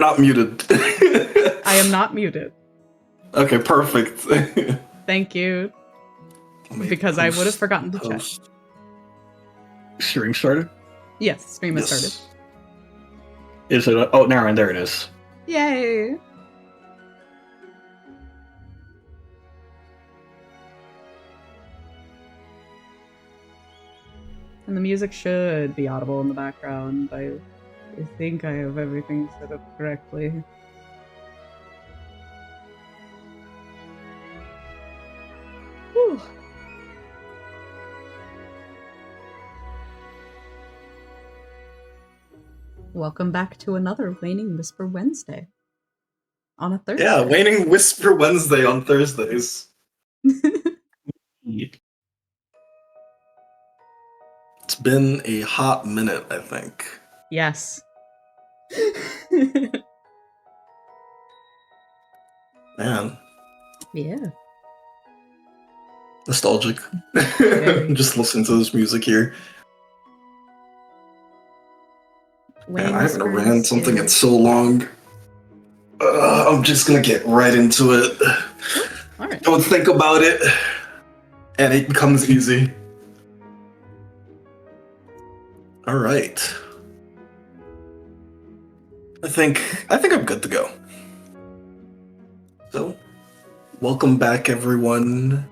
Not muted. I am not muted. Okay, perfect. Thank you. Because I would have forgotten to check. Stream started? Yes, stream has started. Is it? Oh, never mind. There it is. Yay! And the music should be audible in the background. I think I have everything set up correctly. Whew. Welcome back to another Waning Whisper Wednesday. On a Thursday. Yeah, Waning Whisper Wednesday on Thursdays. It's been a hot minute, I think. Yes. Man. Yeah. Nostalgic. Just listening to this music here. Man, I haven't ran something in so long. I'm just gonna get right into it. All right. Don't think about it, and it becomes easy. All right. I think I'm good to go. So, welcome back, everyone.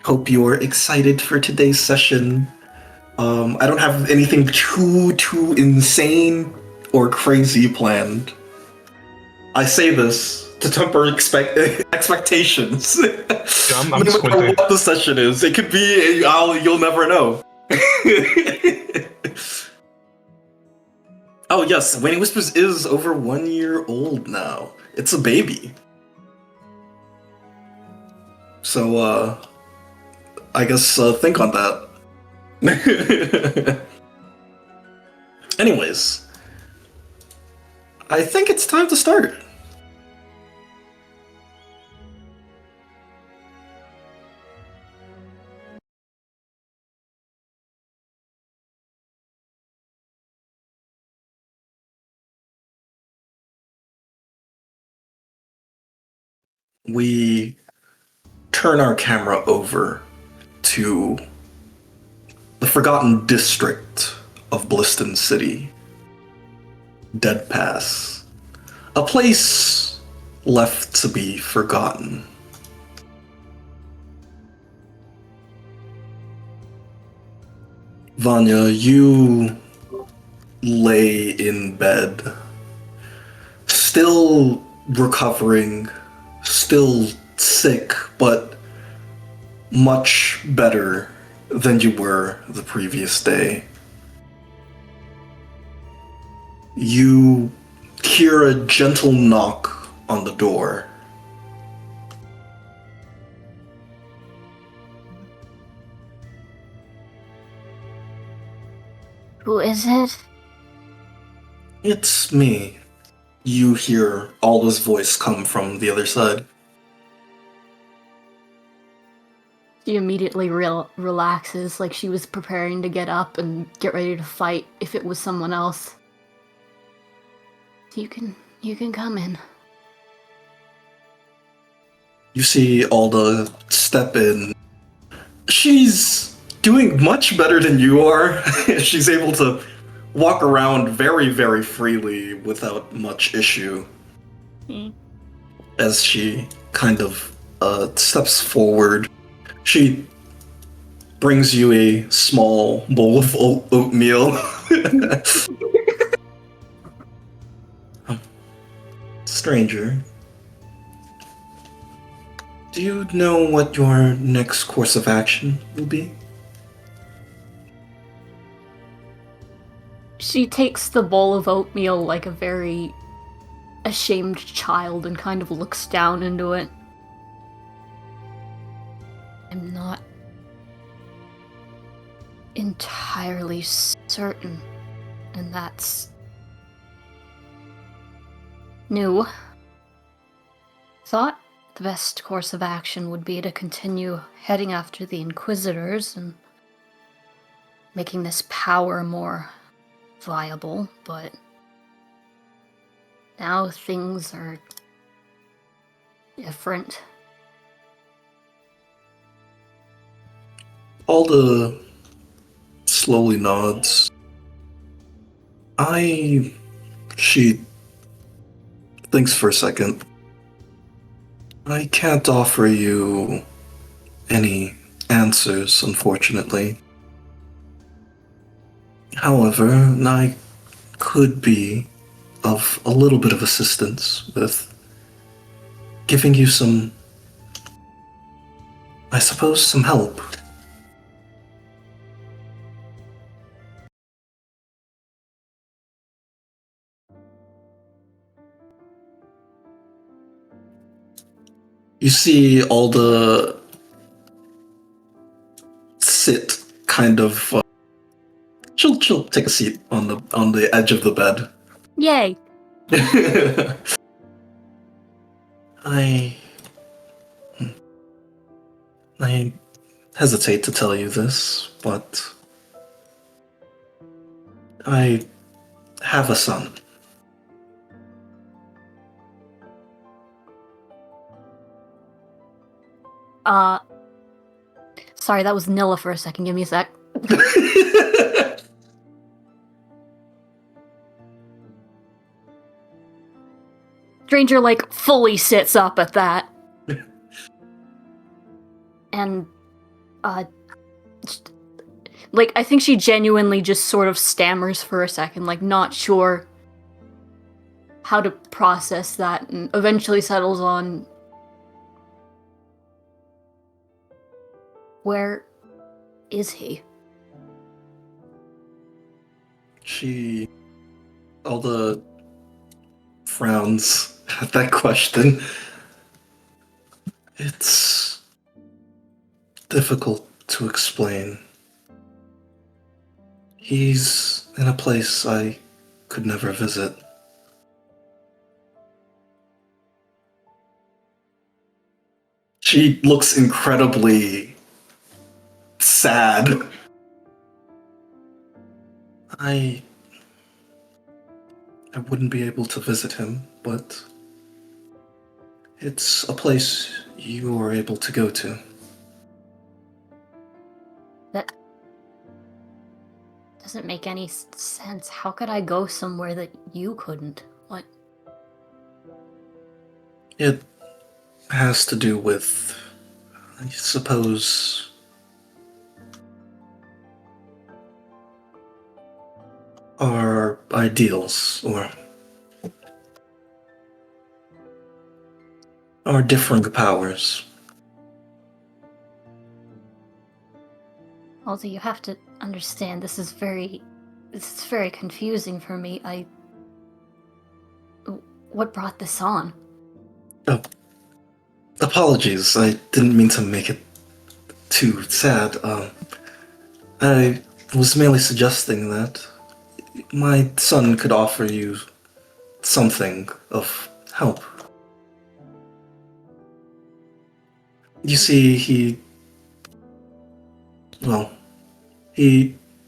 Hope you're excited for today's session. I don't have anything too insane or crazy planned. I say this to temper expectations. Yeah, I'm no matter squinting. what the session is, it could be you'll never know. Oh yes, Waning Whispers is over 1 year old now. It's a baby. So I guess think on that. Anyways, I think it's time to start. We turn our camera over to the forgotten district of Bliston City, Dead Pass, a place left to be forgotten. Vanya, you lay in bed, still recovering, still sick, but much better than you were the previous day. You hear a gentle knock on the door. Who is it? It's me. You hear Alda's voice come from the other side. She immediately relaxes, like she was preparing to get up and get ready to fight if it was someone else. You can come in. You see Alda step in. She's doing much better than you are. She's able to walk around very, very freely without much issue. As she kind of steps forward, she brings you a small bowl of oatmeal. Stranger, do you know what your next course of action will be? She takes the bowl of oatmeal like a very ashamed child and kind of looks down into it. I'm not entirely certain, and that's new. Thought the best course of action would be to continue heading after the Inquisitors and making this power more viable, but Now things are different. Alda slowly nods. She thinks for a second. I can't offer you any answers, unfortunately. However, I could be of a little bit of assistance with giving you some, I suppose, some help. You see Alda sit kind of. She'll take a seat on the edge of the bed. Yay! I I hesitate to tell you this, but I have a son. Sorry, that was Nilla for a second. Give me a sec. Stranger, like, fully sits up at that. And, like, I think she genuinely just sort of stammers for a second, like, not sure how to process that, and eventually settles on, where is he? Alda frowns at that question. It's difficult to explain. He's in a place I could never visit. She looks incredibly sad. I wouldn't be able to visit him, but it's a place you are able to go to. That doesn't make any sense. How could I go somewhere that you couldn't? What? It has to do with, I suppose, our ideals, or our differing powers. Also, you have to understand, this is very confusing for me. What brought this on? Oh, apologies, I didn't mean to make it too sad. I was merely suggesting that my son could offer you something of help. You see, he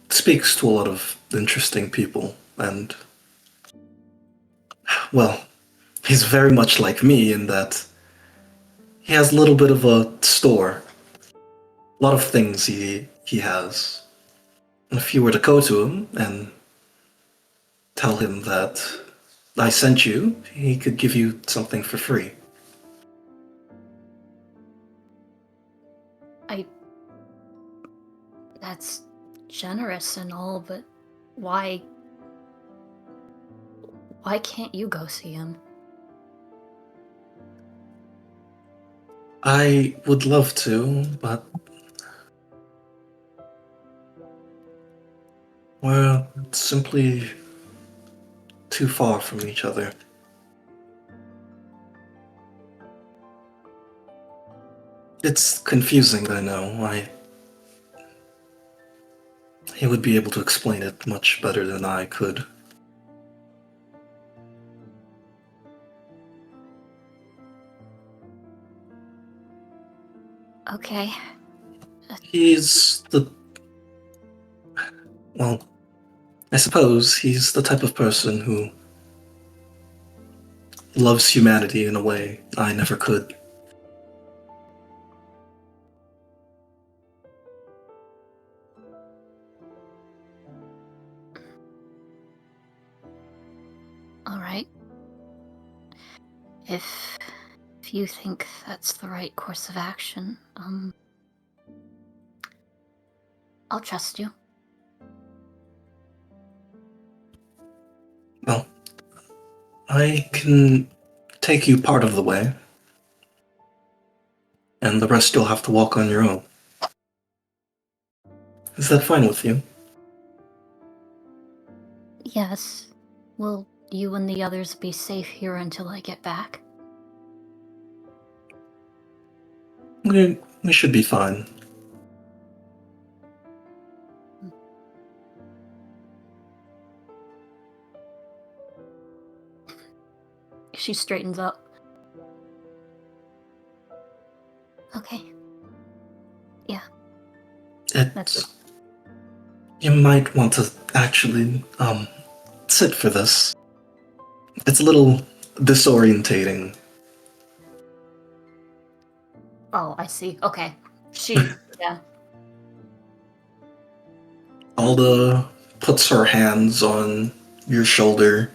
speaks to a lot of interesting people, and, well, he's very much like me in that he has a little bit of a store. A lot of things he has. And if you were to go to him and tell him that I sent you, he could give you something for free. That's generous and all, but why can't you go see him? I would love to, but we're simply too far from each other. It's confusing, I know. He would be able to explain it much better than I could. Okay. Well, I suppose he's the type of person who loves humanity in a way I never could. All right. If you think that's the right course of action, I'll trust you. Well, I can take you part of the way, and the rest you'll have to walk on your own. Is that fine with you? Yes. Will you and the others be safe here until I get back? We should be fine. She straightens up. Okay. Yeah, that's it. You might want to actually, sit for this. It's a little disorientating. Oh, I see. Okay. She, yeah. Alda puts her hands on your shoulder,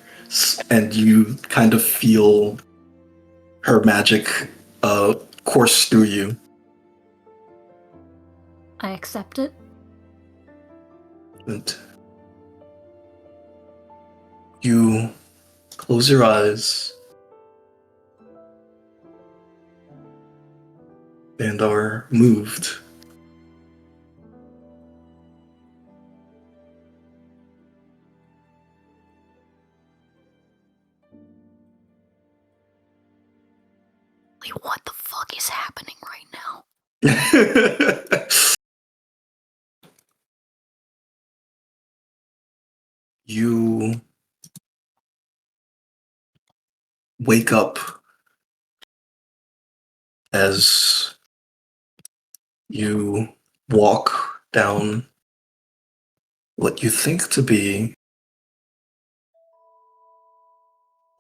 and you kind of feel her magic course through you. I accept it. And you close your eyes and are moved. Wait, what the fuck is happening right now? You wake up as you walk down what you think to be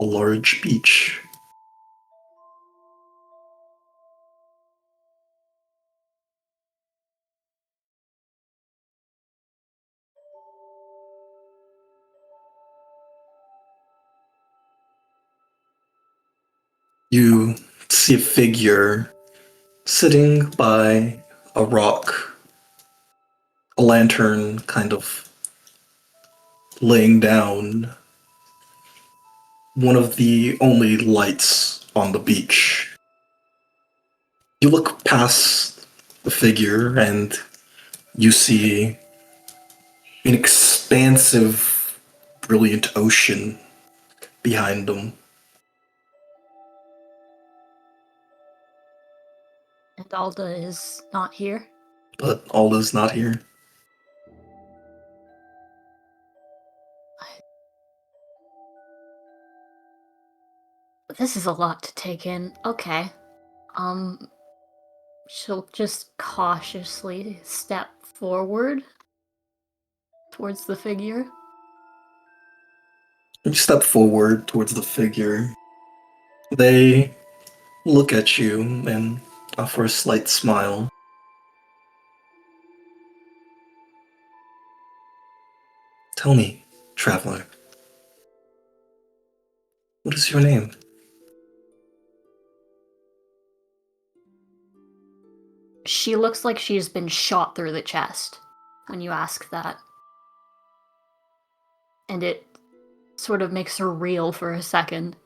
a large beach. You see a figure sitting by a rock, a lantern kind of laying down, one of the only lights on the beach. You look past the figure and you see an expansive, brilliant ocean behind them. And Alda is not here? But Alda's not here. This is a lot to take in. Okay. She'll just cautiously step forward towards the figure. You step forward towards the figure. They look at you and offer a slight smile. Tell me, traveler, what is your name? She looks like she's been shot through the chest when you ask that. And it sort of makes her reel for a second.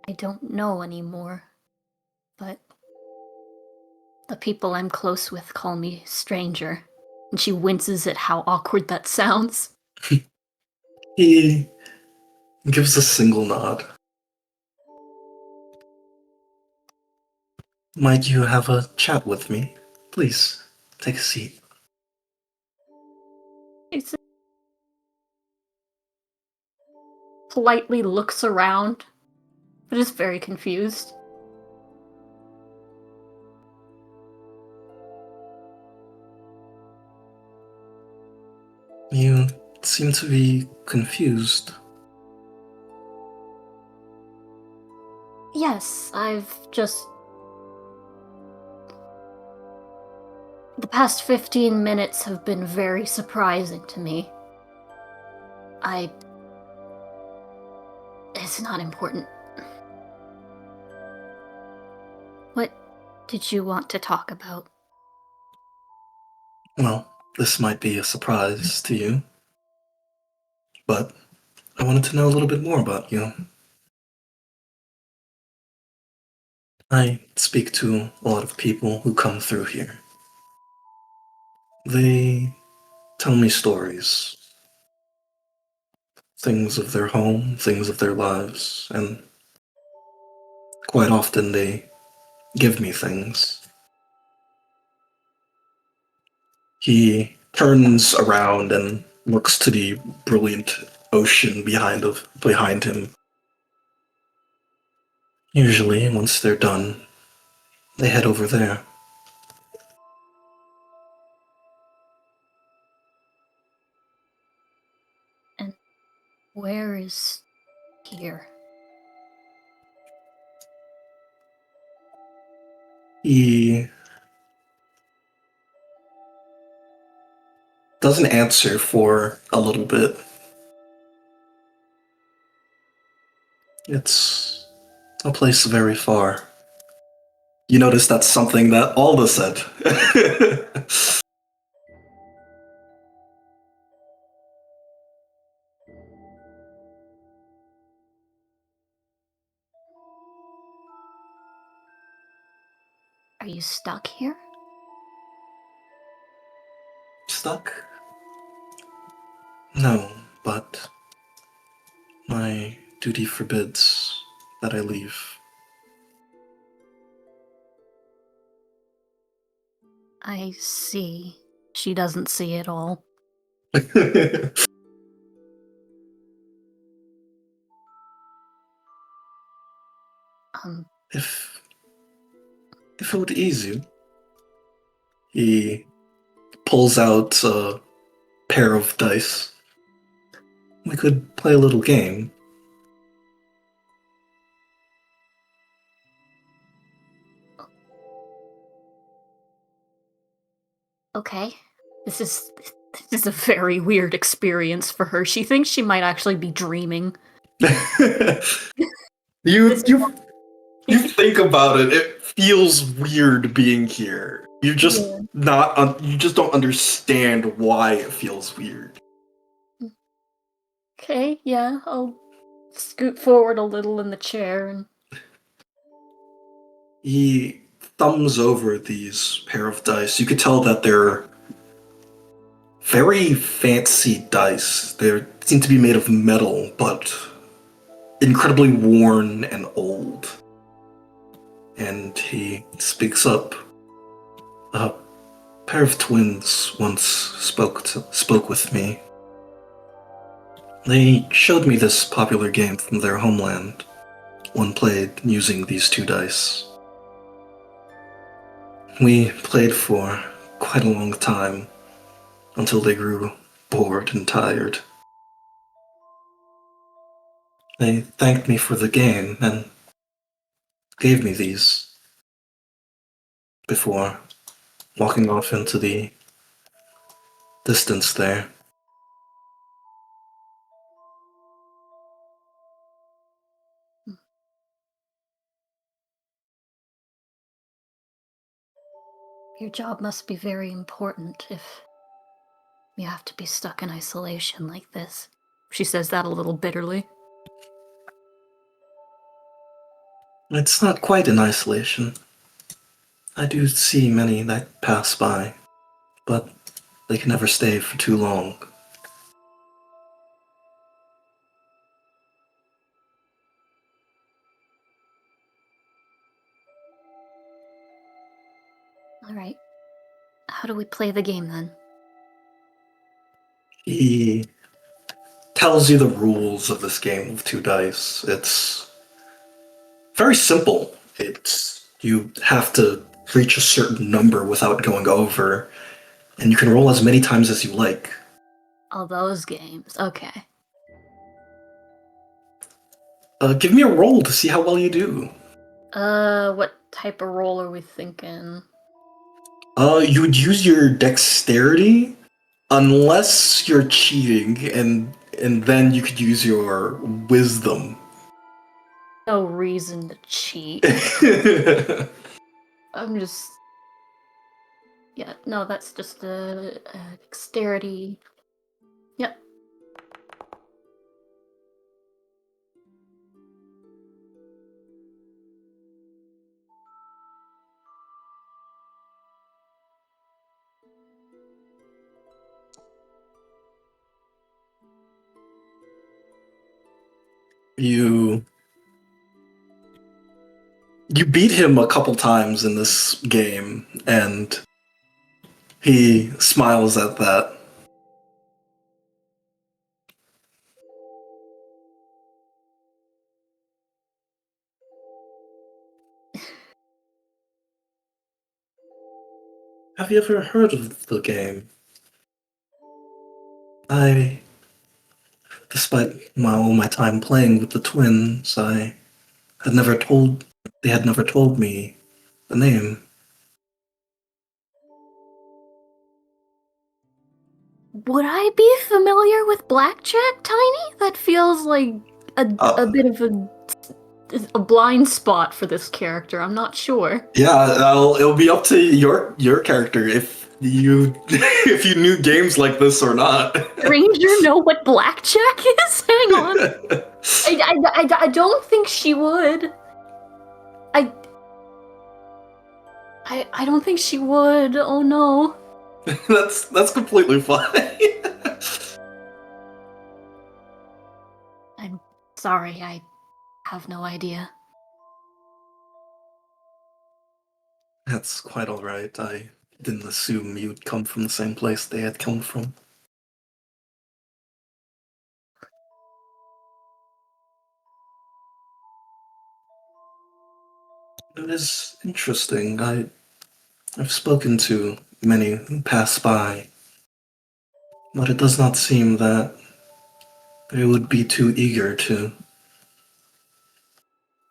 I don't know anymore, but the people I'm close with call me stranger. And she winces at how awkward that sounds. He gives a single nod. Might you have a chat with me? Please, take a seat. She politely looks around, but is very confused. You seem to be confused. Yes, I've just. The past 15 minutes have been very surprising to me. It's not important. What did you want to talk about? Well, this might be a surprise to you, but I wanted to know a little bit more about you. I speak to a lot of people who come through here. They tell me stories, things of their home, things of their lives, and quite often they give me things. He turns around and looks to the brilliant ocean behind him. Usually, once they're done, they head over there. And where is here? He doesn't answer for a little bit. It's a place very far. You notice that's something that Alda said. Are you stuck here? Stuck? No, but my duty forbids that I leave. I see. She doesn't see it all. Um, if it would ease you, he pulls out a pair of dice. We could play a little game. okay. This is a very weird experience for her. She thinks she might actually be dreaming. you This- you you think about it. It feels weird being here. You just you just don't understand why it feels weird. Okay, yeah, I'll scoot forward a little in the chair and He thumbs over these pair of dice. You could tell that they're very fancy dice. They seem to be made of metal, but incredibly worn and old. And he speaks up. A pair of twins once spoke with me. They showed me this popular game from their homeland. One played using these two dice. We played for quite a long time until they grew bored and tired. They thanked me for the game and gave me these before walking off into the distance there. your job must be very important if you have to be stuck in isolation like this. She says that a little bitterly. It's not quite in isolation. I do see many that pass by, but they can never stay for too long. Alright. How do we play the game then? He tells you the rules of this game of two dice. It's very simple. It's you have to reach a certain number without going over, and you can roll as many times as you like. Oh, those games. Okay. Give me a roll to see how well you do. What type of roll are we thinking? You would use your dexterity unless you're cheating, and then you could use your wisdom. No reason to cheat. I'm just. Yeah, no, that's just a dexterity. Yep. You beat him a couple times in this game, and he smiles at that. Have you ever heard of the game? Despite all my time playing with the twins, they had never told me the name. Would I be familiar with blackjack, Tiny? That feels like a bit of a blind spot for this character. I'm not sure. Yeah, it'll be up to your character if you if you knew games like this or not. Ranger know what blackjack is? Hang on. I don't think she would. I don't think she would. Oh no. That's completely fine. I'm sorry, I have no idea. That's quite alright. I didn't assume you'd come from the same place they had come from. It is interesting. I've spoken to many who pass by, but it does not seem that they would be too eager to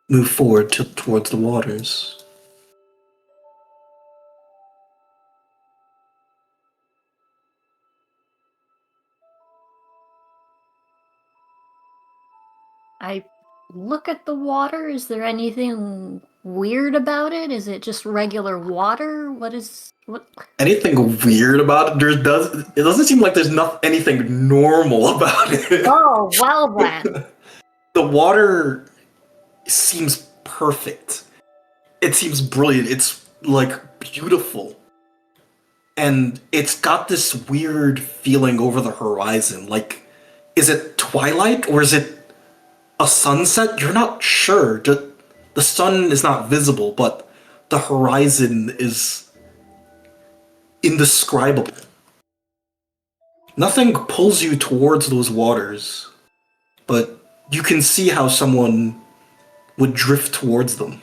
move forward towards the waters. I look at the water. Is there anything weird about it? Is it just regular water? What? Anything weird about it? It doesn't seem like there's anything normal about it. Oh, well then. The water seems perfect. It seems brilliant. It's like beautiful. And it's got this weird feeling over the horizon. Like, is it twilight or is it a sunset? You're not sure. The sun is not visible, but the horizon is indescribable. Nothing pulls you towards those waters, but you can see how someone would drift towards them.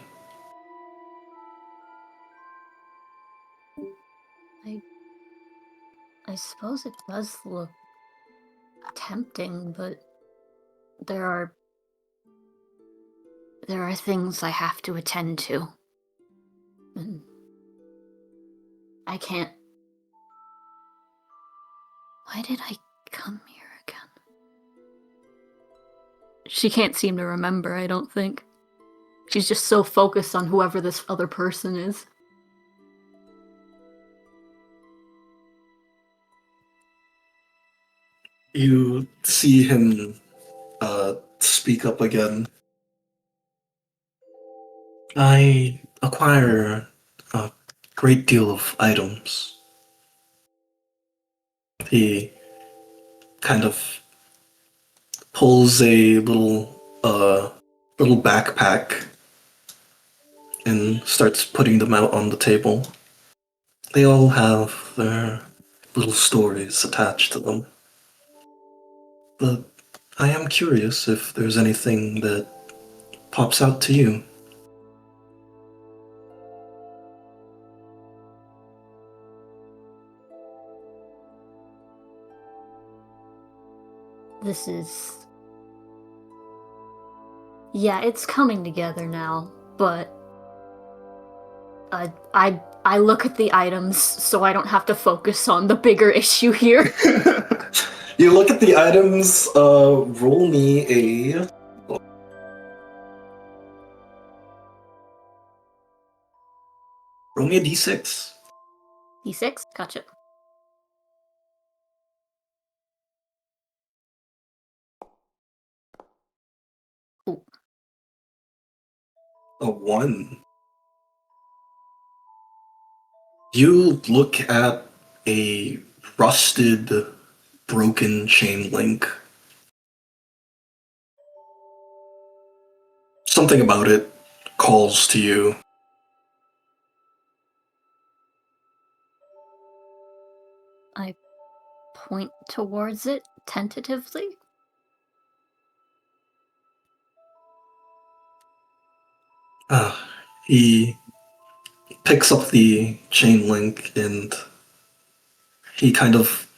I suppose it does look tempting, but there are things I have to attend to. And I can't. Why did I come here again? She can't seem to remember, I don't think. She's just so focused on whoever this other person is. You see him speak up again. I acquire a great deal of items. He kind of pulls a little backpack and starts putting them out on the table. They all have their little stories attached to them. But I am curious if there's anything that pops out to you. This is... Yeah, it's coming together now, but... I look at the items so I don't have to focus on the bigger issue here. You look at the items, roll me a... Roll me a d6. D6? Gotcha. Ooh. A 1. You look at a rusted, broken chain link. Something about it calls to you. I point towards it tentatively. He picks up the chain link and he kind of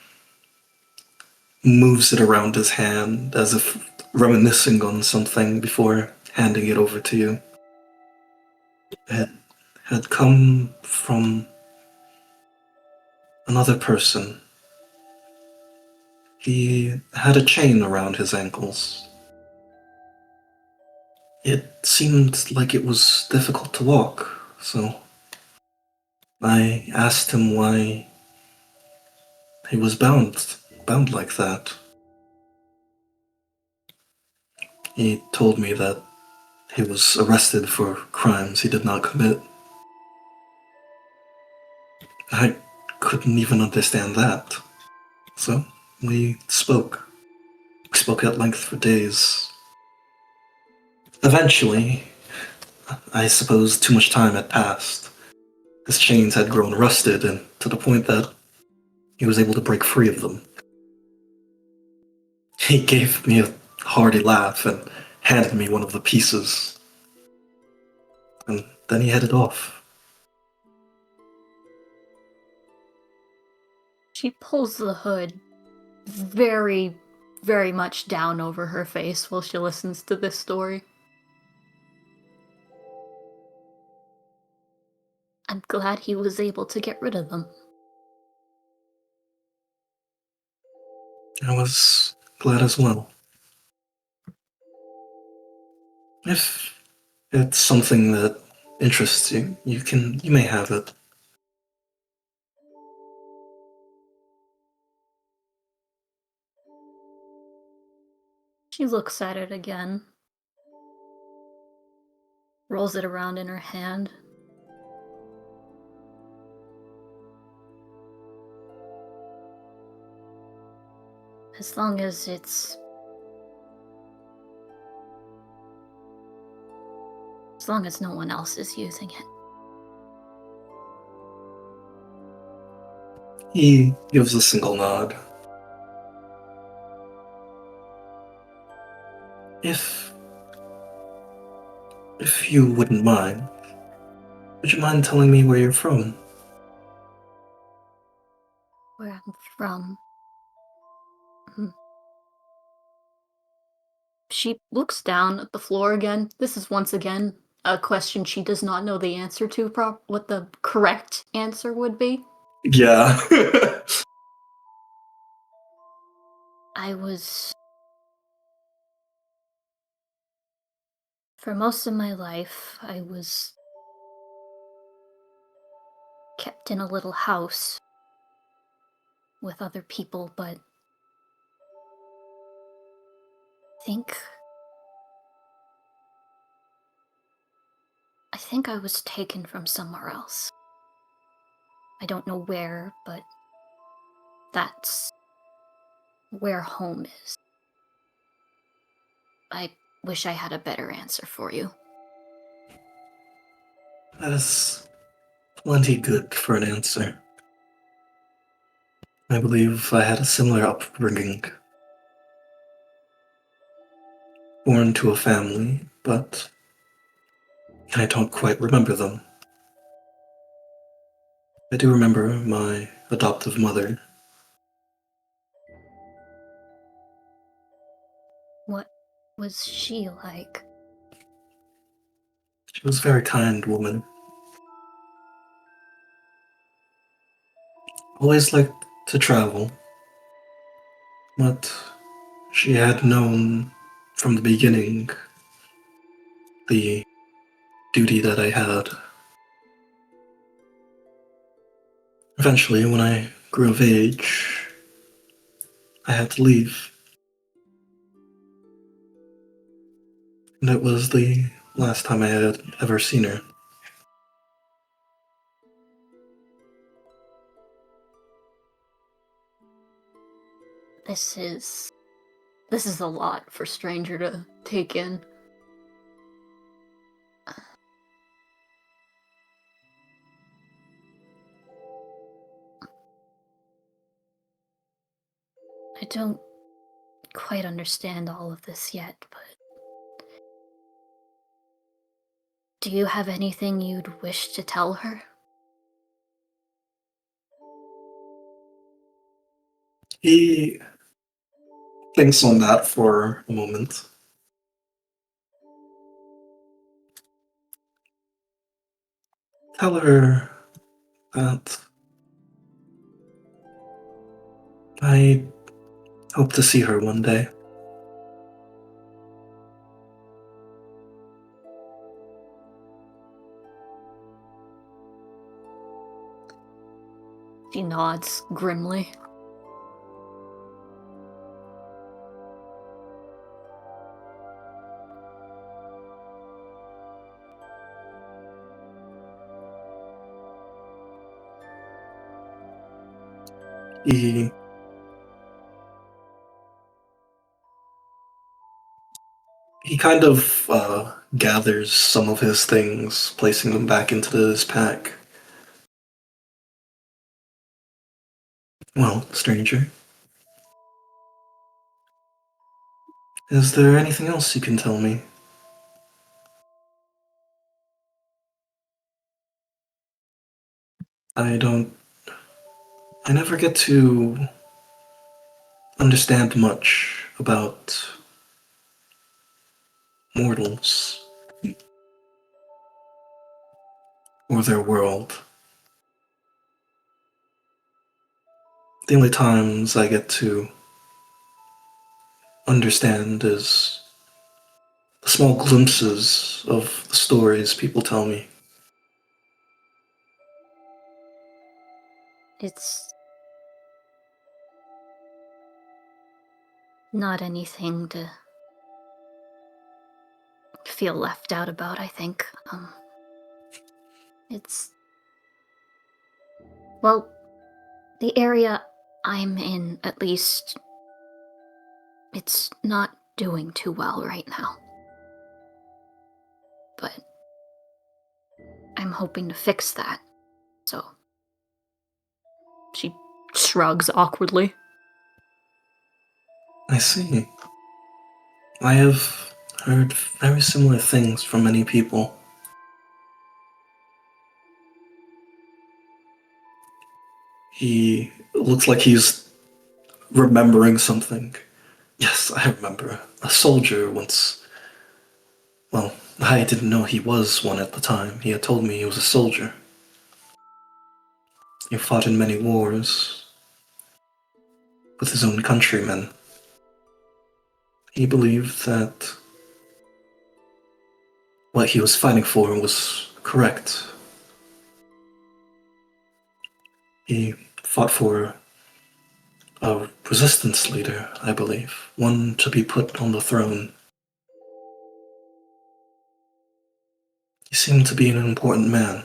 moves it around his hand as if reminiscing on something before handing it over to you. It had come from another person. He had a chain around his ankles. It seemed like it was difficult to walk, so I asked him why he was bound like that. He told me that he was arrested for crimes he did not commit. I couldn't even understand that. So we spoke. We spoke at length for days. Eventually, I suppose too much time had passed. His chains had grown rusted, and to the point that he was able to break free of them. He gave me a hearty laugh and handed me one of the pieces. And then he headed off. She pulls the hood very, very much down over her face while she listens to this story. I'm glad he was able to get rid of them. I was glad as well. If it's something that interests you, you may have it. She looks at it again, rolls it around in her hand. As long as no one else is using it. He gives a single nod. If you wouldn't mind, would you mind telling me where you're from? Where I'm from. She looks down at the floor again. This is once again a question she does not know the answer to, what the correct answer would be. Yeah. For most of my life, I was kept in a little house with other people, but I think I was taken from somewhere else. I don't know where, but that's where home is. I wish I had a better answer for you. That is plenty good for an answer. I believe I had a similar upbringing. Born to a family, but I don't quite remember them. I do remember my adoptive mother. was she like? She was a very kind woman. Always liked to travel, but she had known from the beginning the duty that I had. Eventually, when I grew of age, I had to leave. And it was the last time I had ever seen her. This is a lot for stranger to take in. I don't quite understand all of this yet, but do you have anything you'd wish to tell her? He thinks on that for a moment. Tell her that I hope to see her one day. She nods grimly. He kind of gathers some of his things, placing them back into his pack. Well, stranger, is there anything else you can tell me? I don't. I never get to understand much about mortals or their world. The only times I get to understand is the small glimpses of the stories people tell me. It's not anything to feel left out about, I think. It's... Well, the area I'm in, at least, it's not doing too well right now. But I'm hoping to fix that, so... She shrugs awkwardly. I see. I have heard very similar things from many people. He looks like he's remembering something. Yes, I remember. A soldier once. Well, I didn't know he was one at the time. He had told me he was a soldier. He fought in many wars with his own countrymen. He believed that what he was fighting for was correct. He fought for a resistance leader, I believe, one to be put on the throne. He seemed to be an important man.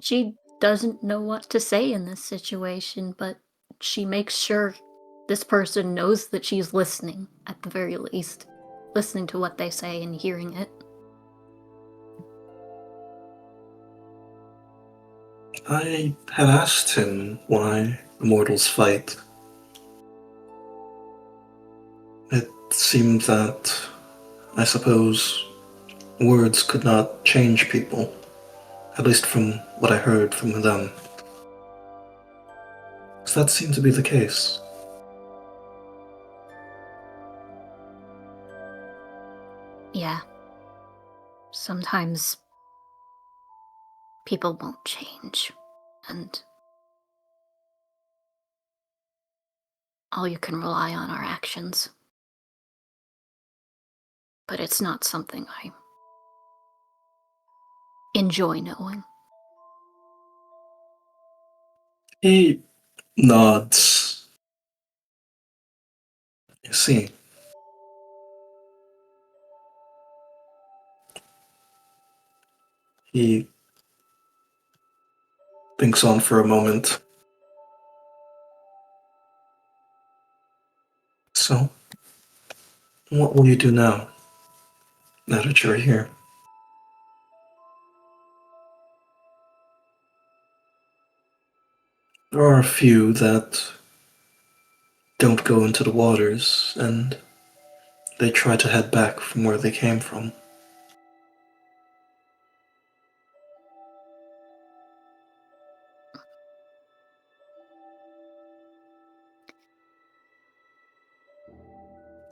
She doesn't know what to say in this situation, but she makes sure this person knows that she's listening, at the very least. Listening to what they say and hearing it. I had asked him why the mortals fight. It seemed that I suppose words could not change people, at least from what I heard from them. So that seemed to be the case. Yeah. Sometimes people won't change, and all you can rely on are actions. But it's not something I enjoy knowing. He nods. You see, he thinks on for a moment. So, what will you do now that you're here? There are a few that don't go into the waters, and they try to head back from where they came from.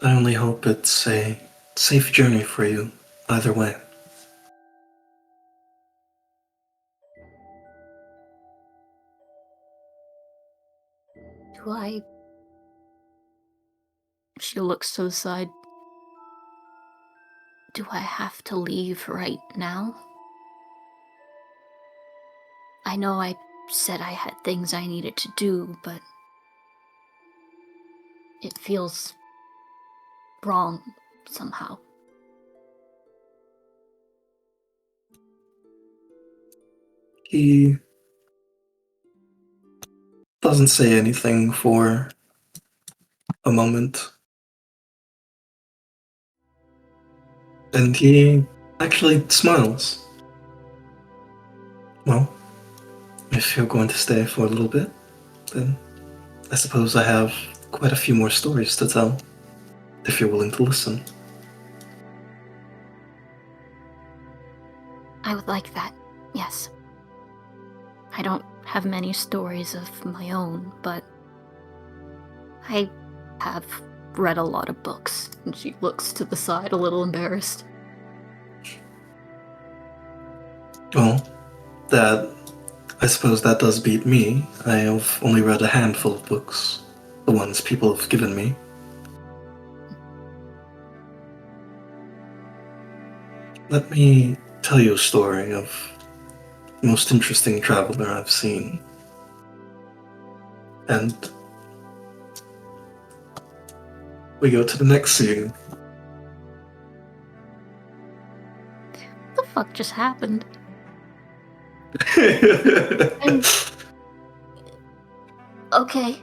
I only hope it's a safe journey for you, either way. Do I? She looks to the side. Do I have to leave right now? I know I said I had things I needed to do, but it feels wrong somehow. He doesn't say anything for a moment, and he actually smiles. Well, if you're going to stay for a little bit, then I suppose I have quite a few more stories to tell, if you're willing to listen. I would like that, yes. I don't have many stories of my own, but I have read a lot of books. And she looks to the side a little embarrassed. Well, I suppose that does beat me. I have only read a handful of books, the ones people have given me. Let me tell you a story of the most interesting traveler I've seen. And we go to the next scene. What the fuck just happened? Okay.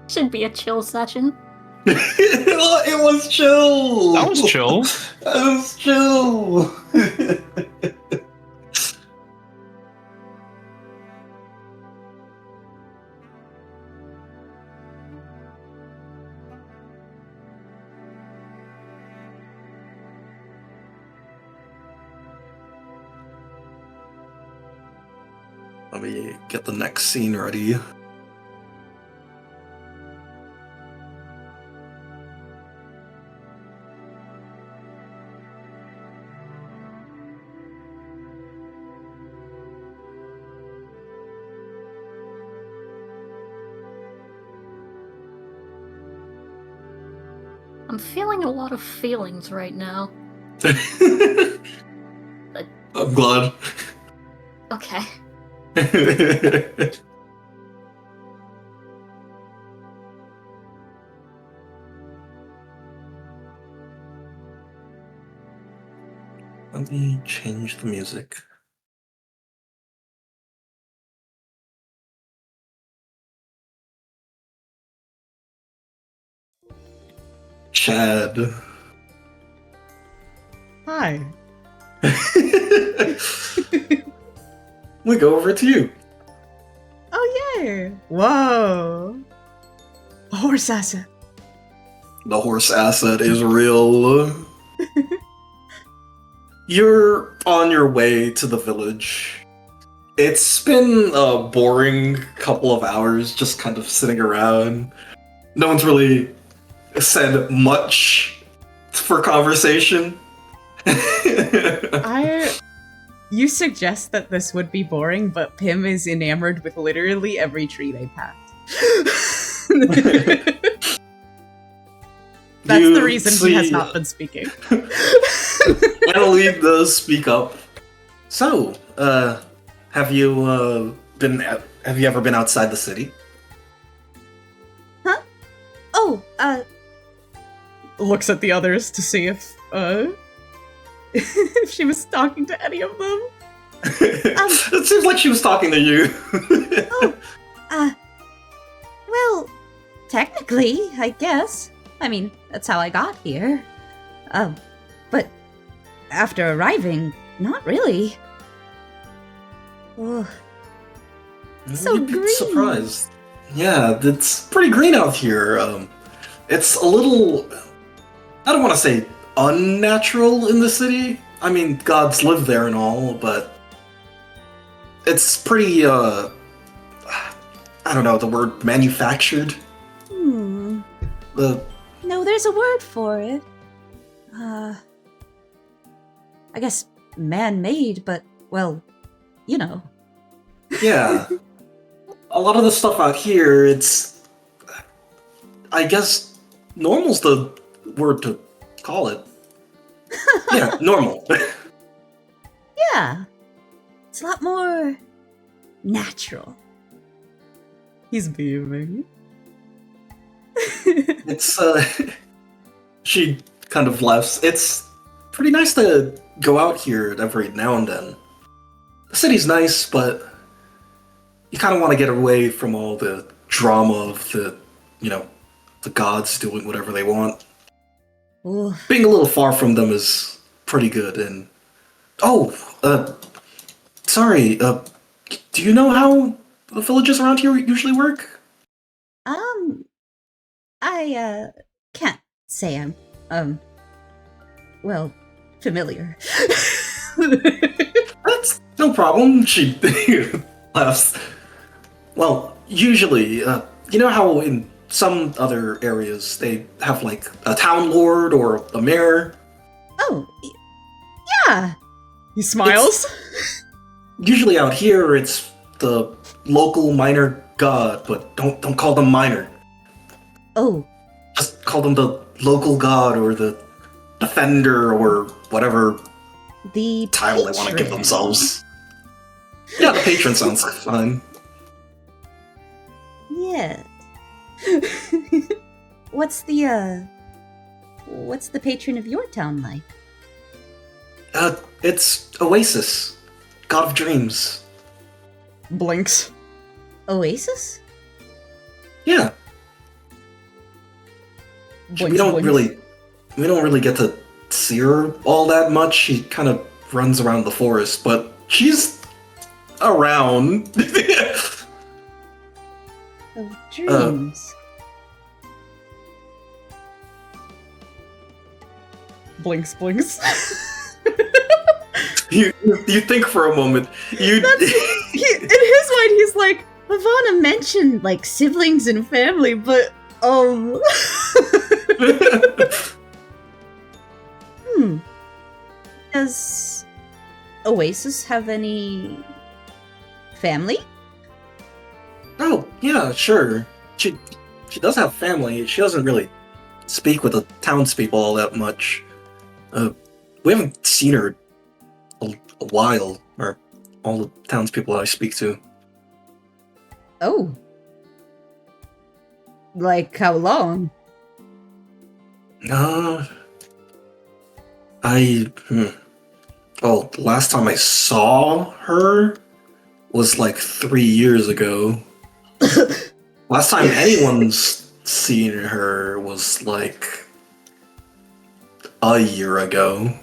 Should be a chill session. It was chill. That was chill. That was chill. Let me get the next scene ready. I'm feeling a lot of feelings right now. I'm glad. Okay. Let me change the music. Chad. Hi. We go over to you. Oh, yay. Whoa. Horse asset. The horse asset is real. You're on your way to the village. It's been a boring couple of hours just kind of sitting around. No one's really said much for conversation. You suggest that this would be boring, but Pim is enamored with literally every tree they pass. That's the reason he has not been speaking. Annalise does speak up. So, have you ever been outside the city? Huh? Oh, Looks at the others to see if if she was talking to any of them. It seems like she was talking to you. well, technically, I guess. I mean, that's how I got here. But after arriving, not really. Oh, so You'd be green. surprised. Yeah, it's pretty green out here. It's a little, I don't want to say unnatural in the city. I mean, gods live there and all, but it's pretty, I don't know, the word manufactured. No, there's a word for it. I guess man-made, but, well, you know. Yeah. A lot of the stuff out here, it's, I guess, normal's the word to call it. Yeah, normal. Yeah. It's a lot more natural. He's beaming. It's, she kind of laughs. It's pretty nice to go out here every now and then. The city's nice, but you kind of want to get away from all the drama of the, the gods doing whatever they want. Ooh. Being a little far from them is pretty good, and... sorry, do you know how the villages around here usually work? I can't say I'm, well, familiar. That's no problem, she laughs. Well, usually, you know how in some other areas they have, like, a town lord or a mayor? Oh, yeah. He smiles. Usually out here, it's the local minor god, but don't call them minor. Oh, Just call them the local god or the defender or whatever the title they want to give patron. themselves. Yeah, the patron sounds fine. Yeah. What's the patron of your town like? It's Oasis, god of dreams. Blinks. Oasis? Yeah, Blinks, we don't blinks. really get to see her all that much. She kind of runs around the forest, but she's around. Of dreams. Blinks, blinks. You think for a moment. In his mind, he's like, Ivana mentioned, like, siblings and family, but, Does Oasis have any family? Oh, yeah, sure. She does have family. She doesn't really speak with the townspeople all that much. We haven't seen her a while, or all the townspeople I speak to. Oh. Like, how long? Oh, the last time I saw her was like 3 years ago. Last time anyone's seen her was like a year ago.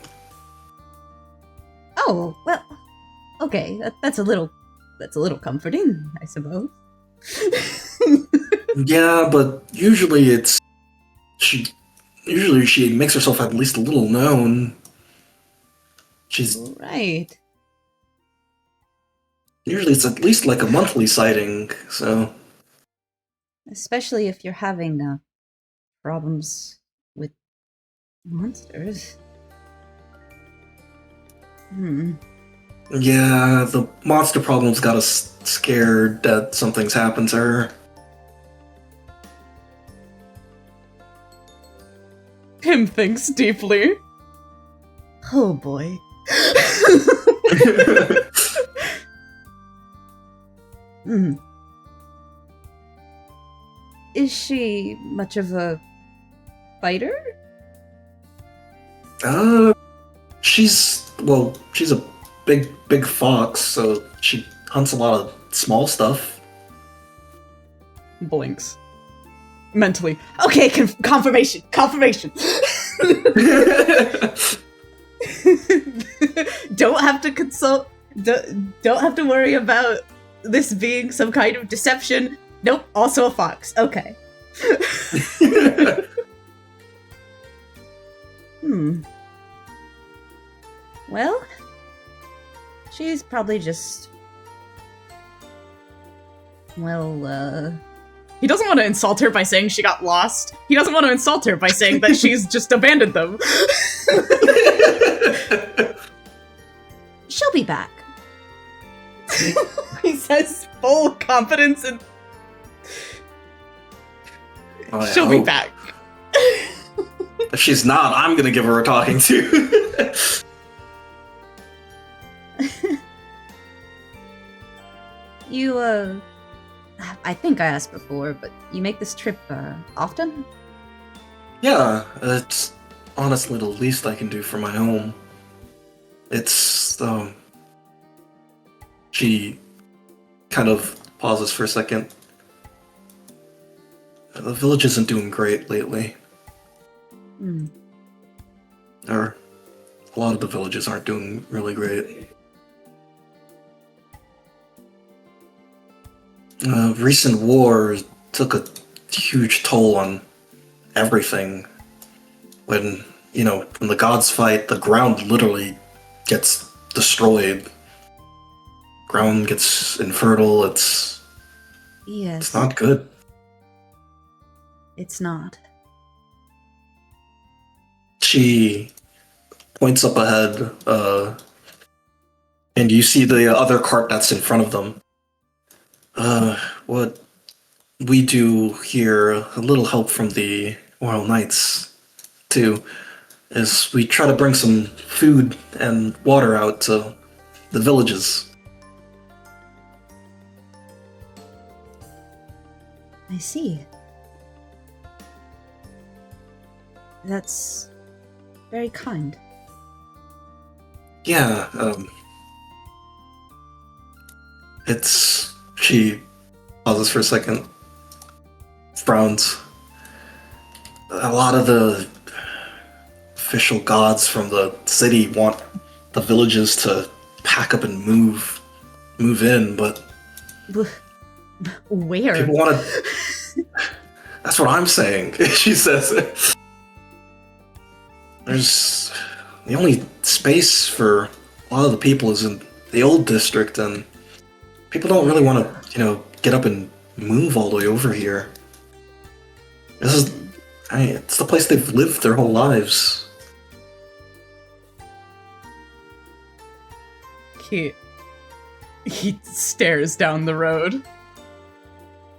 Oh, well, okay, that's a little comforting, I suppose. Yeah, but she usually she makes herself at least a little known. She's Right. usually it's at least like a monthly sighting, so Especially if you're having problems with monsters. yeah, the monster problem's got us scared that something's happened to her. Him thinks deeply. Oh boy. Hmm. Is she much of a fighter? She's a big fox, so she hunts a lot of small stuff. Blinks. Mentally. Okay, confirmation. Confirmation. Don't have to consult. Don't have to worry about this being some kind of deception. Nope, also a fox. Okay. Well, she's probably just. Well, He doesn't want to insult her by saying she got lost. He doesn't want to insult her by saying that she's just abandoned them. she'll be back. He says full confidence and she'll be back. If she's not, I'm gonna give her a talking to. You, I think I asked before, but you make this trip, often? Yeah, it's honestly the least I can do for my home. It's, she kind of pauses for a second. The village isn't doing great lately. Or, a lot of the villages aren't doing really great. Recent war took a huge toll on everything. When the gods fight, the ground literally gets destroyed. Ground gets infertile, it's Yes. not good. It's not. She points up ahead, and you see the other cart that's in front of them. What we do here, a little help from the Royal Knights, too, is we try to bring some food and water out to the villages. I see. That's very kind. Yeah, she pauses for a second, frowns. A lot of the official gods from the city want the villages to pack up and move in, but Where? people want to. That's what I'm saying. She says. There's the only space for a lot of the people is in the old district, and people don't really want to, get up and move all the way over here. It's the place they've lived their whole lives. He stares down the road.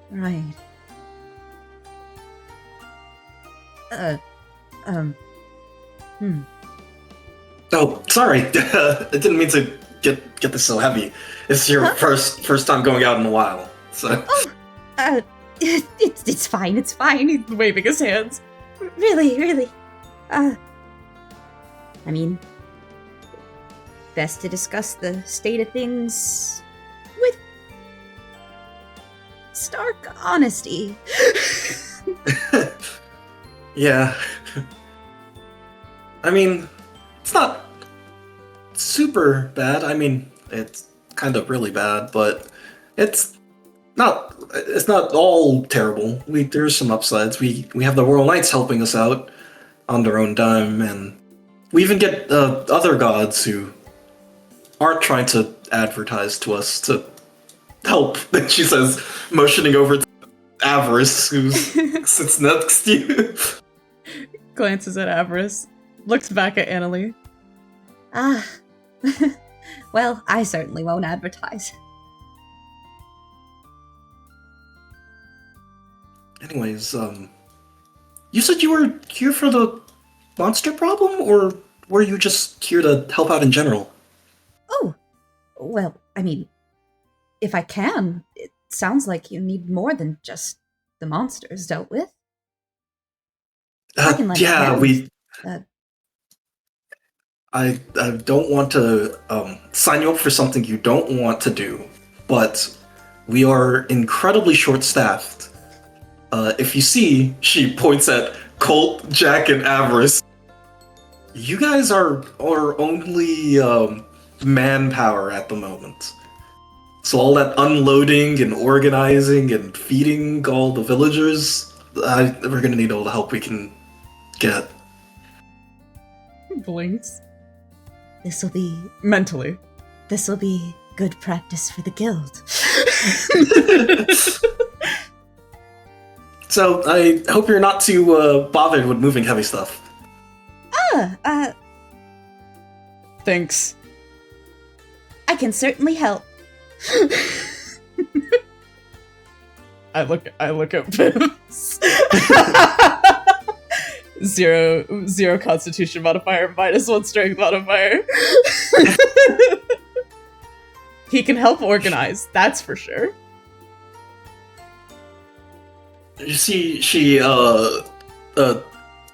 Right. Oh, sorry. I didn't mean to get this so heavy. It's your first time going out in a while, so. It's fine, it's fine. He's waving his hands. Really. I mean, best to discuss the state of things with stark honesty. Yeah. I mean, it's not super bad. I mean, it's kind of really bad, but it's it's not all terrible. There's some upsides. We have the Royal Knights helping us out on their own dime, and we even get other gods who aren't trying to advertise to us to help. She says, motioning over to Avarice, who sits next to you. Glances at Avarice, looks back at Annalie. Ah. Well, I certainly won't advertise. Anyways, you said you were here for the monster problem, or were you just here to help out in general? Oh, well, I mean, if I can, it sounds like you need more than just the monsters dealt with. I can lend a hand. I don't want to sign you up for something you don't want to do, but we are incredibly short-staffed. If you see, she points at Colt, Jack, and Avarice. You guys are only manpower at the moment. So all that unloading and organizing and feeding all the villagers, we're gonna need all the help we can get. Blinks. This'll be Mentally. good practice for the guild. So I hope you're not too bothered with moving heavy stuff. Thanks. I can certainly help. I look at Pips. zero constitution modifier, -1 strength modifier. He can help organize, that's for sure. You see, she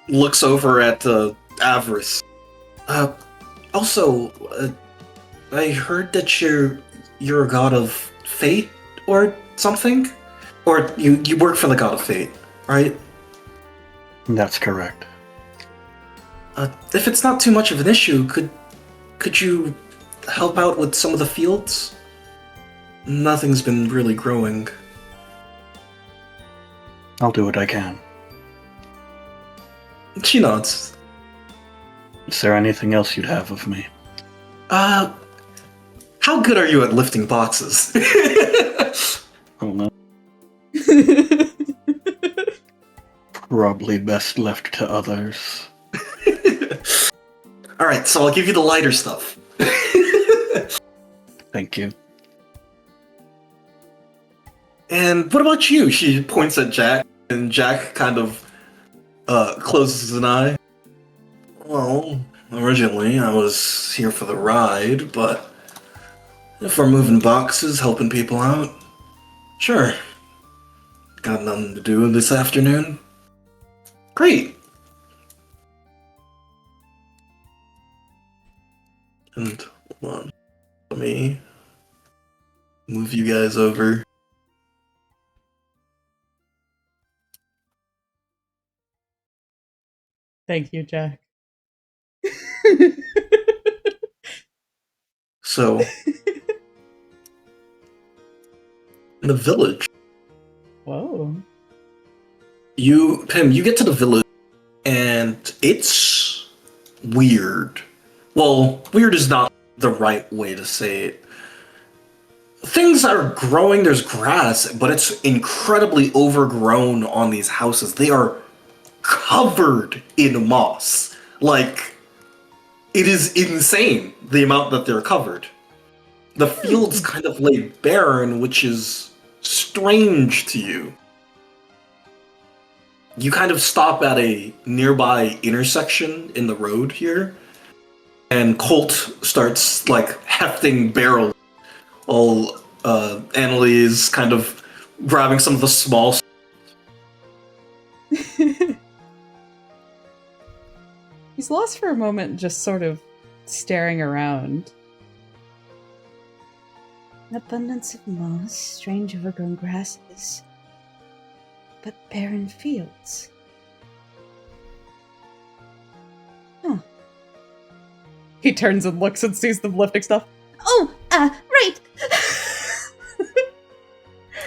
looks over at Avarice. Also, I heard that you're a god of fate or something, or you work for the god of fate, right? That's correct. If it's not too much of an issue, could you help out with some of the fields? Nothing's been really growing. I'll do what I can. She nods. Is there anything else you'd have of me? How good are you at lifting boxes? Oh no. Probably best left to others. Alright, so I'll give you the lighter stuff. Thank you. And what about you? She points at Jack, and Jack kind of closes an eye. Well, originally I was here for the ride, but if we're moving boxes, helping people out, sure. Got nothing to do this afternoon? Great! And hold on, let me move you guys over. Thank you, Jack. So, in the village, Whoa. Pim, you get to the village, and it's weird. Well, weird is not the right way to say it. Things are growing, there's grass, but it's incredibly overgrown on these houses. They are covered in moss. Like, it is insane, the amount that they're covered. The fields kind of lay barren, which is strange to you. You kind of stop at a nearby intersection in the road here, and Colt starts, like, hefting barrels. While Annalie is kind of grabbing some of the small... He's lost for a moment, just sort of staring around. An abundance of moss, strange overgrown grasses, but barren fields. Huh. He turns and looks and sees them lifting stuff. Oh, right!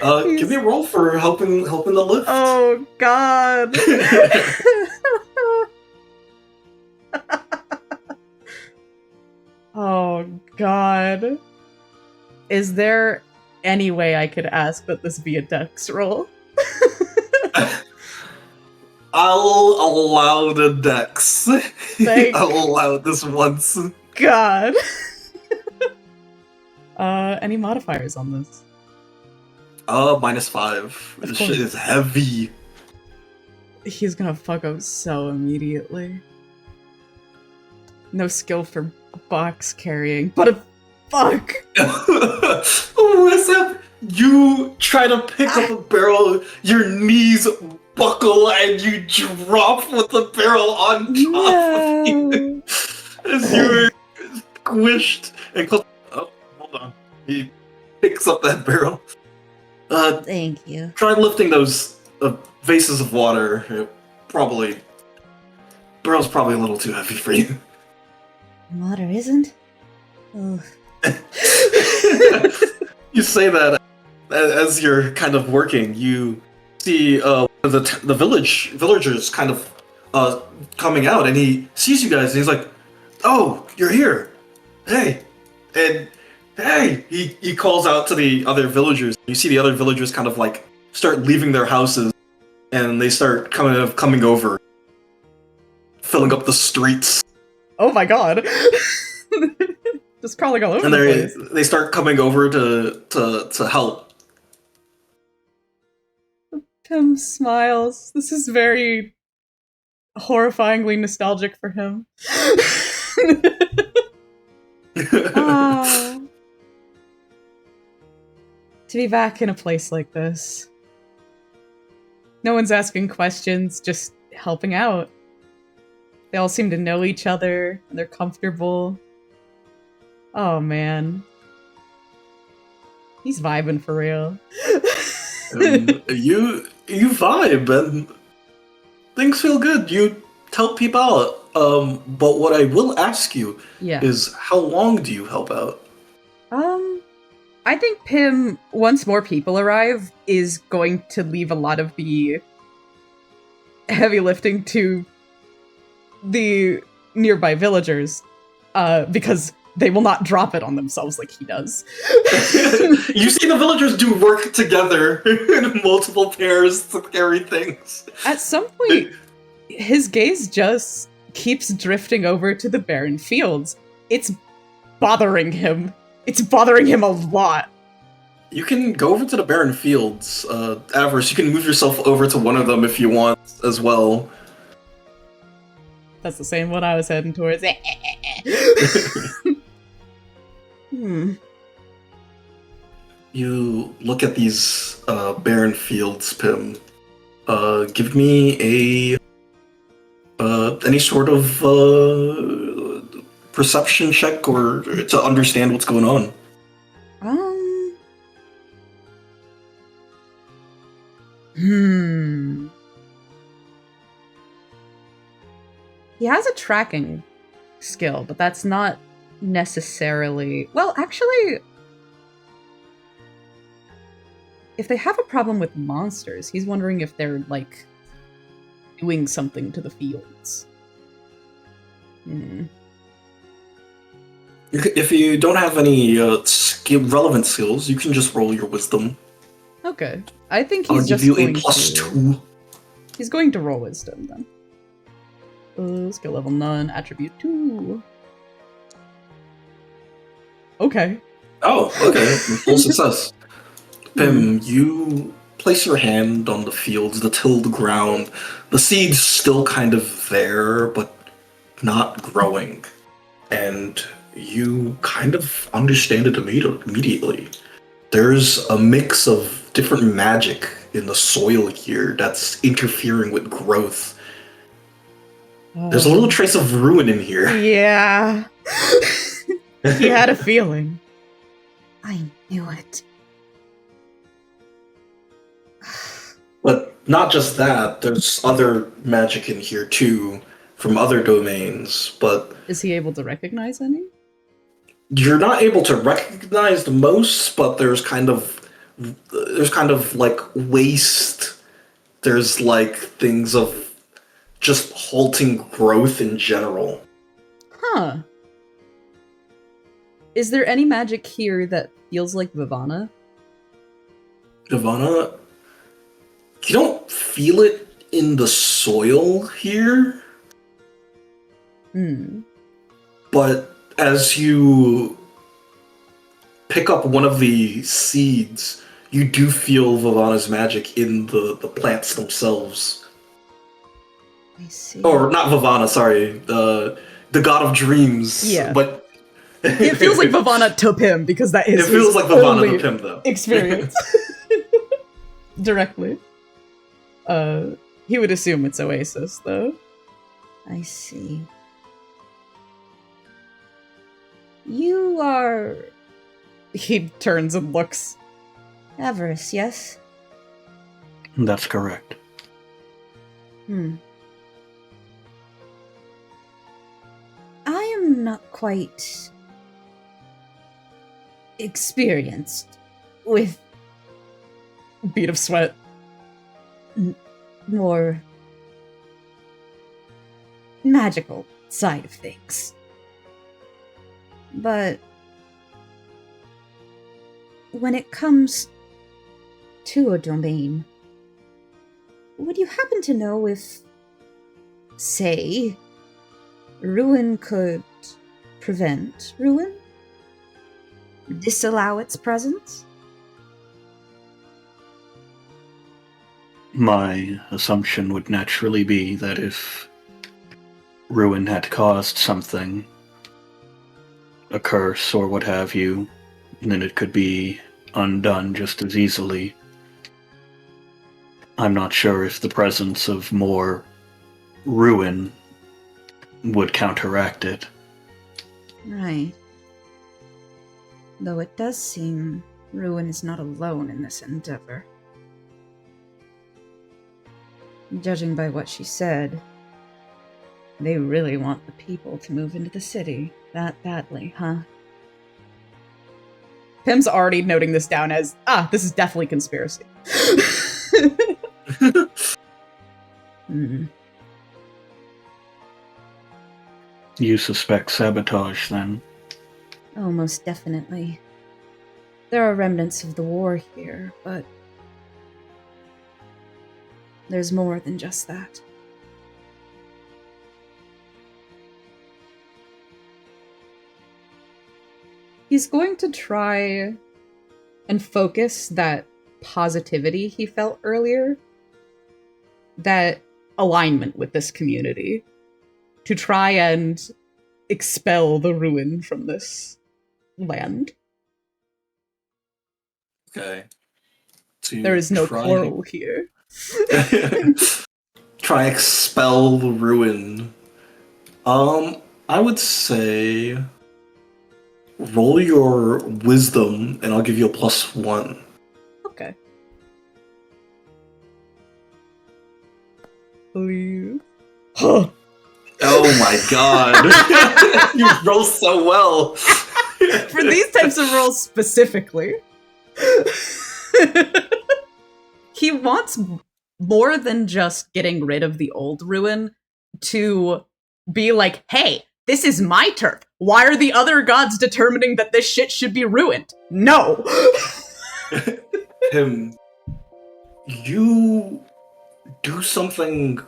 Give me a roll for helping the lift. Oh God. Oh God. Is there any way I could ask that this be a dex roll? I'll allow the dex. Thank I'll allow this once. God. Any modifiers on this? -5. Of This course. shit is heavy. He's gonna fuck up so immediately. No skill for box carrying, but a fuck! What's up? You try to pick up a barrel, your knees buckle, and you drop with the barrel on top of you. As you're squished and close. Oh, hold on. He picks up that barrel. Thank you. Try lifting those vases of water. Barrel's probably a little too heavy for you. Water isn't? Oh. You say that as you're kind of working, you see the villagers kind of coming out, and he sees you guys, and he's like, "Oh, you're here! Hey!" And hey, he calls out to the other villagers. You see the other villagers kind of like start leaving their houses, and they start coming over, filling up the streets. Oh my God. Just crawling all over And the place. they start coming over to help. Pim smiles. This is very horrifyingly nostalgic for him. Ah. To be back in a place like this. No one's asking questions, just helping out. They all seem to know each other, and they're comfortable. Oh man. He's vibing for real. You vibe and things feel good. You help people out. But what I will ask you Yeah. is, how long do you help out? I think Pim, once more people arrive, is going to leave a lot of the heavy lifting to the nearby villagers, because they will not drop it on themselves like he does. You see the villagers do work together in multiple pairs to carry things. At some point, his gaze just keeps drifting over to the barren fields. It's bothering him. It's bothering him a lot. You can go over to the barren fields. Avarice, you can move yourself over to one of them if you want as well. That's the same one I was heading towards. You look at these barren fields, Pim. Give me a any sort of perception check or to understand what's going on. He has a tracking skill, but that's not necessarily... Well, actually, if they have a problem with monsters, he's wondering if they're, like, doing something to the fields. If you don't have any relevant skills, you can just roll your wisdom. Okay. I think I'll he's give just you a going +2. He's going to roll wisdom, then. Skill level none, attribute 2. Okay. Oh, okay. Full success. Pim, you place your hand on the fields, the tilled ground. The seed's still kind of there, but not growing. And you kind of understand it immediately. There's a mix of different magic in the soil here that's interfering with growth. There's a little trace of ruin in here. Yeah. He had a feeling. I knew it. But not just that, there's other magic in here too, from other domains, but Is he able to recognize any? you're not able to recognize the most, but there's kind of there's kind of like waste. There's like things of just halting growth in general. Huh. Is there any magic here that feels like Vivana? Ivana, you don't feel it in the soil here, but as you pick up one of the seeds, you do feel Vivana's magic in the plants themselves. I see. Or not Vivana, sorry, the god of dreams. Yeah. But It feels like Vivana to Pim, because that is it feels his like Vivana only to Pim, though. experience. Directly. He would assume it's Oasis, though. I see. You are He turns and looks. Avarice, yes? That's correct. I am not quite experienced with Bead of sweat. more magical side of things. But when it comes to a domain, would you happen to know if, say, ruin could prevent ruin? Disallow its presence? My assumption would naturally be that if ruin had caused something, a curse or what have you, then it could be undone just as easily. I'm not sure if the presence of more ruin would counteract it. Right. Though it does seem ruin is not alone in this endeavor. Judging by what she said, they really want the people to move into the city that badly, huh? Pim's already noting this down as, this is definitely conspiracy. You suspect sabotage, then? Oh, most definitely. There are remnants of the war here, but there's more than just that. He's going to try and focus that positivity he felt earlier, that alignment with this community, to try and expel the ruin from this land. Okay. There is no quarrel here. Try expel the ruin. I would say roll your wisdom, and I'll give you a +1. Okay. Please. Huh. Oh my god! You roll so well. For these types of roles specifically, he wants more than just getting rid of the old ruin to be like, hey, this is my turf. Why are the other gods determining that this shit should be ruined? No! You do something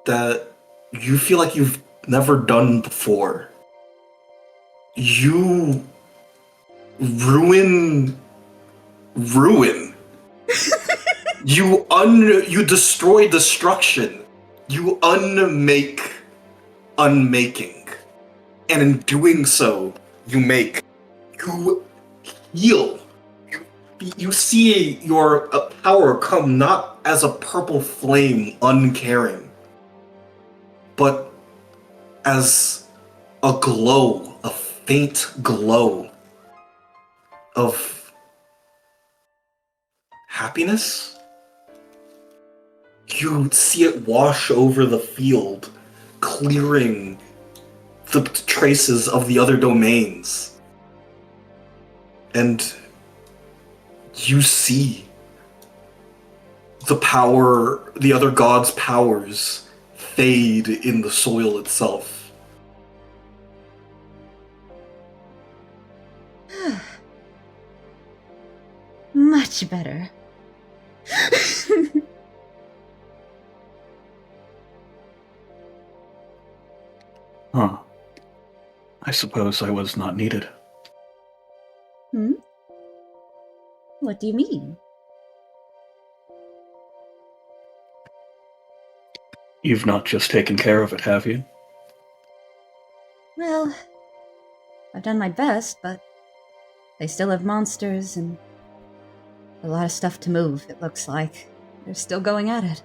that you feel like you've never done before. You ruin. You destroy destruction. You unmake unmaking. And in doing so, you heal. You see your power come not as a purple flame, uncaring, but as a glow, a faint glow of happiness. You see it wash over the field, clearing the traces of the other domains. And you see the other gods' powers fade in the soil itself. Much better. Huh. I suppose I was not needed. What do you mean? You've not just taken care of it, have you? Well, I've done my best, but they still have monsters and a lot of stuff to move, it looks like. They're still going at it.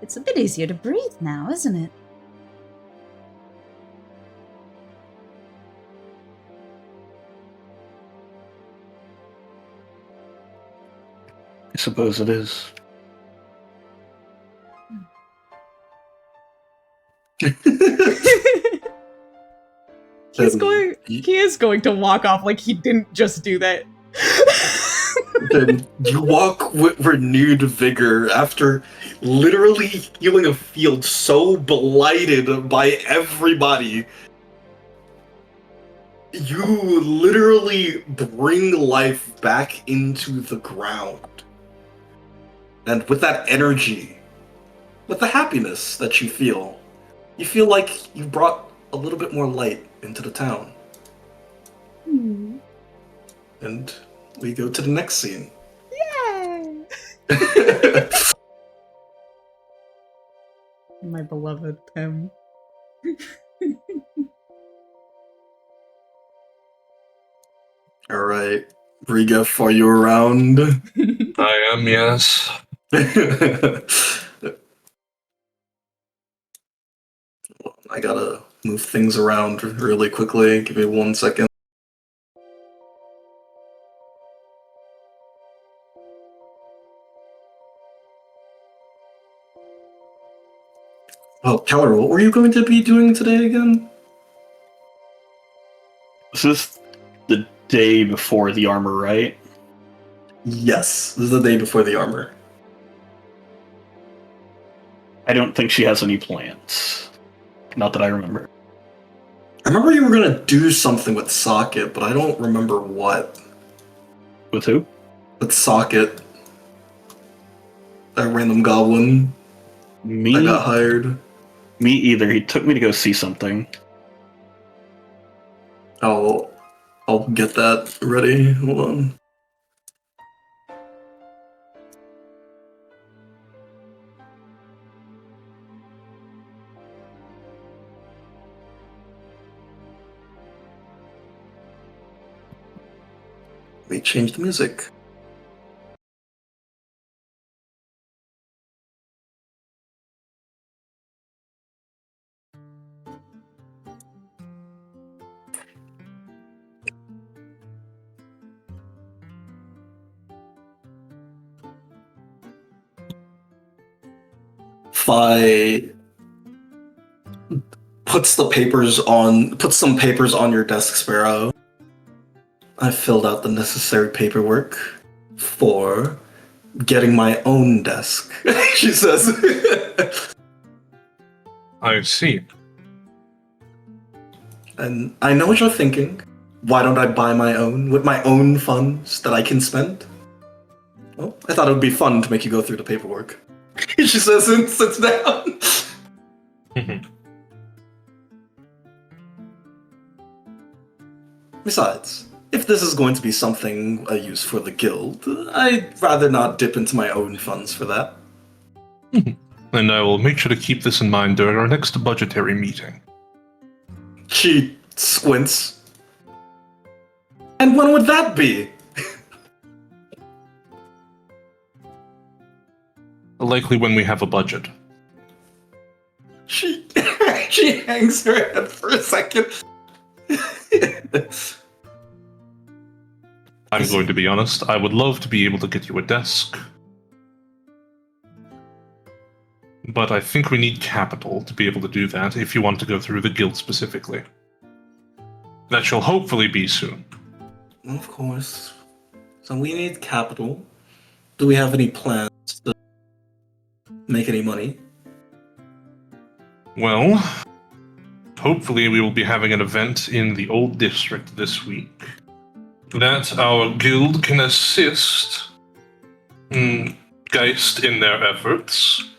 It's a bit easier to breathe now, isn't it? I suppose it is. He is going to walk off like he didn't just do that. Then you walk with renewed vigor after literally healing a field so blighted by everybody. You literally bring life back into the ground. And with that energy, with the happiness that you feel like you brought a little bit more light into the town. And we go to the next scene. Yay! My beloved Pim. Alright. Riga, are you around? I am, yes. I gotta move things around really quickly. Give me 1 second. Oh, Keller, what were you going to be doing today again? This is the day before the armor, right? Yes, this is the day before the armor. I don't think she has any plans. Not that I remember. I remember you were gonna do something with Socket, but I don't remember what. With who? With Socket. That random goblin. Me? I got hired. Me either. He took me to go see something. I'll get that ready. Hold on. Let me change the music. Fi puts some papers on your desk, Sparrow. I filled out the necessary paperwork for getting my own desk, she says. I see. And I know what you're thinking. Why don't I buy my own with my own funds that I can spend? Well, I thought it would be fun to make you go through the paperwork. She says and sits down. Besides, if this is going to be something I use for the guild, I'd rather not dip into my own funds for that. And I will make sure to keep this in mind during our next budgetary meeting. She squints. And when would that be? Likely when we have a budget. She hangs her head for a second. I'm going to be honest, I would love to be able to get you a desk. But I think we need capital to be able to do that if you want to go through the guild specifically. That shall hopefully be soon. Of course. So we need capital. Do we have any plans to make any money? Well, hopefully we will be having an event in the old district this week that our guild can assist Geist in their efforts.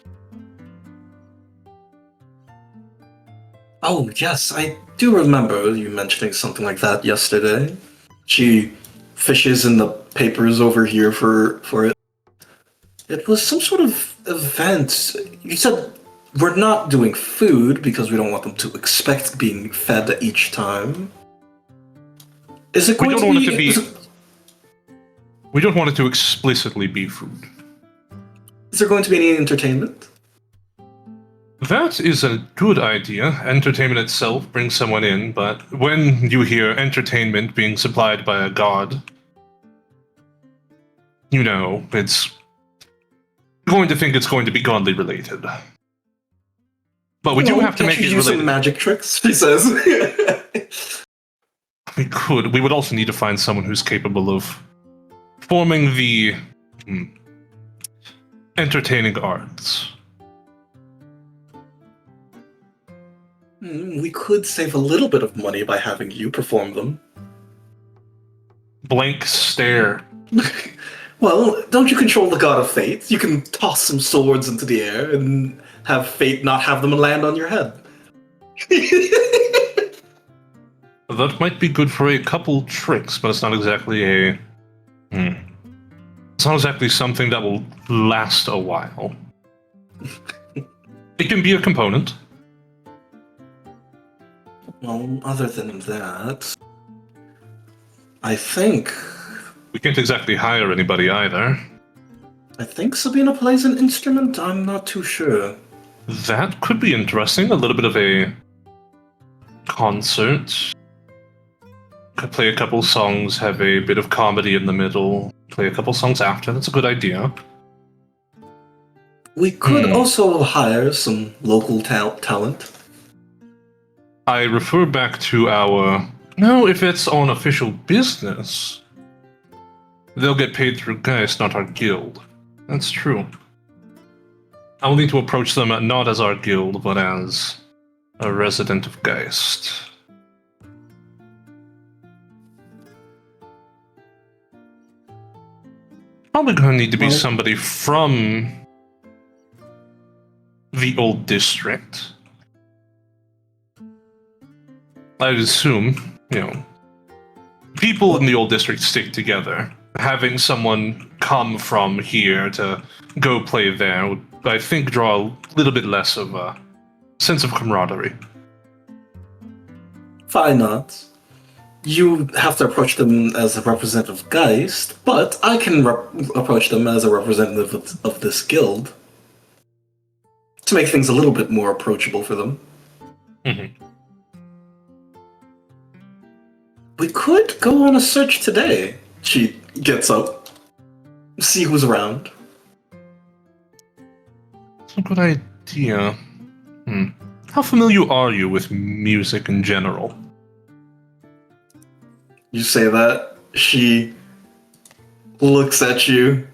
Oh, yes, I do remember you mentioning something like that yesterday. She fishes in the papers over here for it. It was some sort of event. You said we're not doing food because we don't want them to expect being fed each time. Is it going to be... We don't want it to explicitly be food. Is there going to be any entertainment? That is a good idea. Entertainment itself brings someone in, but when you hear entertainment being supplied by a god, you know, it's going to think it's going to be godly related. But we do have to make it related. Use some magic tricks, he says. We could. We would also need to find someone who's capable of forming the entertaining arts. We could save a little bit of money by having you perform them. Blank stare. Well, don't you control the god of fate? You can toss some swords into the air and have fate not have them land on your head. That might be good for a couple tricks, but it's not exactly a... It's not exactly something that will last a while. It can be a component. Well, other than that... I think... We can't exactly hire anybody either. I think Sabina plays an instrument? I'm not too sure. That could be interesting. A little bit of a concert. Could play a couple songs, have a bit of comedy in the middle, play a couple songs after. That's a good idea. We could also hire some local talent. I refer back to our... No, if it's on official business, they'll get paid through Geist, not our guild. That's true. I will need to approach them not as our guild, but as a resident of Geist. Probably going to need to be somebody from the old district. I'd assume, you know, people in the old district stick together. Having someone come from here to go play there would, I think, draw a little bit less of a sense of camaraderie. Fine not. You have to approach them as a representative of Geist, but I can approach them as a representative of this guild. To make things a little bit more approachable for them. Mm-hmm. We could go on a search today. She gets up. See who's around. That's a good idea. How familiar are you with music in general? You say that. She looks at you.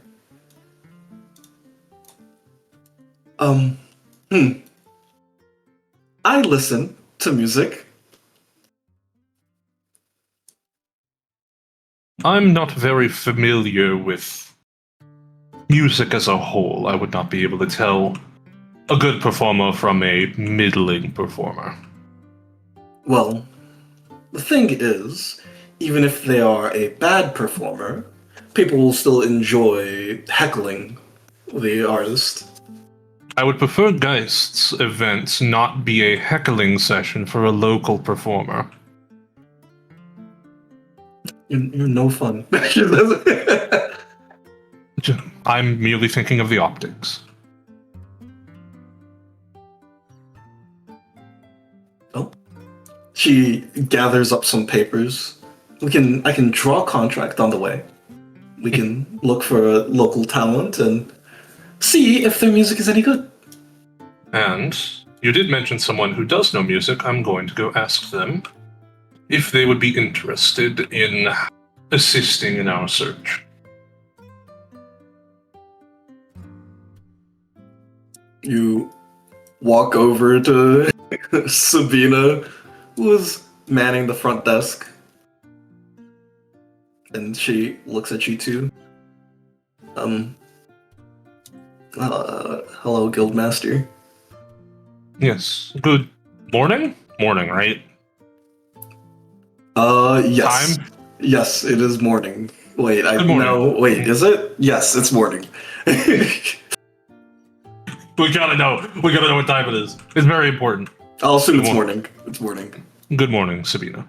I listen to music. I'm not very familiar with music as a whole. I would not be able to tell a good performer from a middling performer. Well, the thing is, even if they are a bad performer, people will still enjoy heckling the artist. I would prefer Geist's events not be a heckling session for a local performer. You're no fun. I'm merely thinking of the optics. Oh. She gathers up some papers. I can draw a contract on the way. We can look for a local talent and see if their music is any good. And you did mention someone who does know music. I'm going to go ask them if they would be interested in assisting in our search. You walk over to Sabina, who is manning the front desk. And she looks at you too. Hello, Guildmaster. Yes. Good morning? Morning, right? Yes. Time? Yes, it is morning. Wait, Good morning. no, wait, is it? Yes, it's morning. We gotta know. We gotta know what time it is. It's very important. I'll assume it's morning. It's morning. Good morning, Sabina.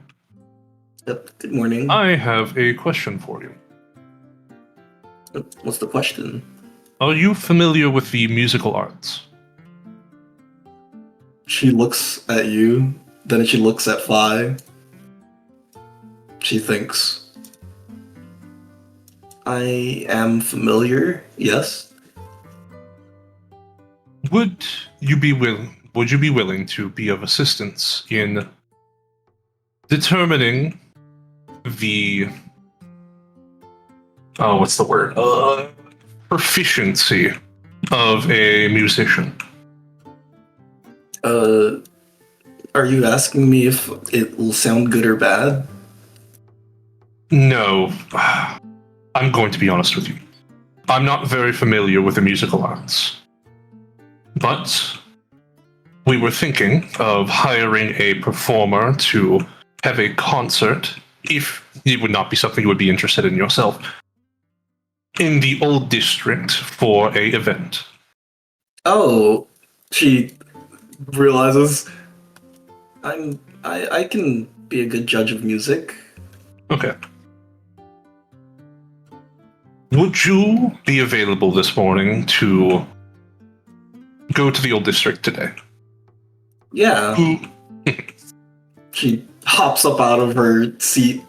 Yep, good morning. I have a question for you. What's the question? Are you familiar with the musical arts? She looks at you, then she looks at Fi. She thinks, I am familiar, yes. Would you be willing to be of assistance in determining the what's the word? Proficiency of a musician? Are you asking me if it will sound good or bad? No. I'm going to be honest with you. I'm not very familiar with the musical arts. But we were thinking of hiring a performer to have a concert, if it would not be something you would be interested in yourself, in the old district for a event. Oh, she realizes I can be a good judge of music. Okay. Would you be available this morning to go to the old district today? Yeah. She hops up out of her seat.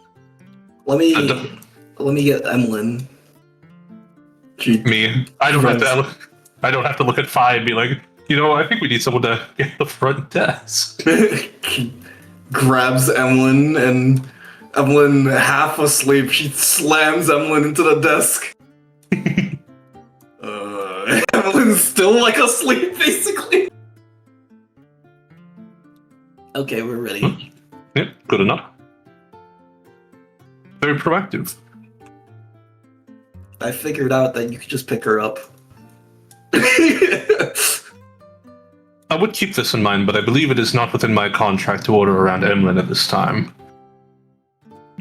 Let me get Emlyn. Me? I don't have to look at Fi and be like, I think we need someone to get the front desk. Grabs Emlyn, and Emlyn, half asleep, she slams Emlyn into the desk. Emlyn's still like asleep, basically. Okay, we're ready. Yep, good enough. Very proactive. I figured out that you could just pick her up. I would keep this in mind, but I believe it is not within my contract to order around Emlyn at this time.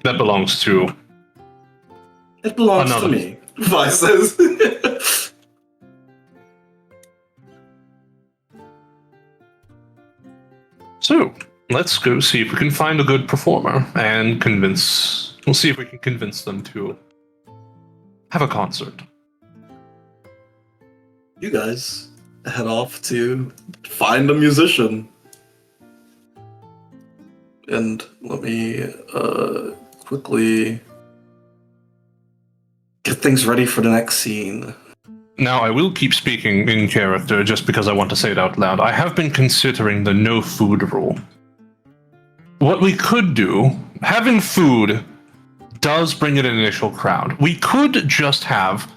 That belongs to... It belongs to me, Vi says. So, let's go see if we can find a good performer and we'll see if we can convince them to have a concert. You guys head off to find a musician. And let me quickly get things ready for the next scene. Now, I will keep speaking in character just because I want to say it out loud. I have been considering the no food rule. What we could do, having food does bring in an initial crowd. We could just have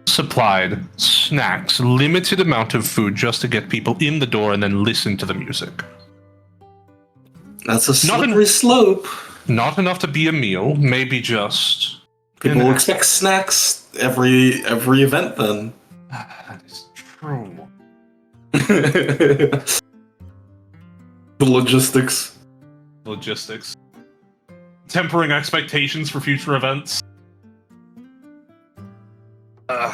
supplied snacks, limited amount of food just to get people in the door and then listen to the music. That's a slippery slope. Not enough to be a meal, maybe just... People will expect snacks every event then. That is true. The logistics. Tempering expectations for future events. But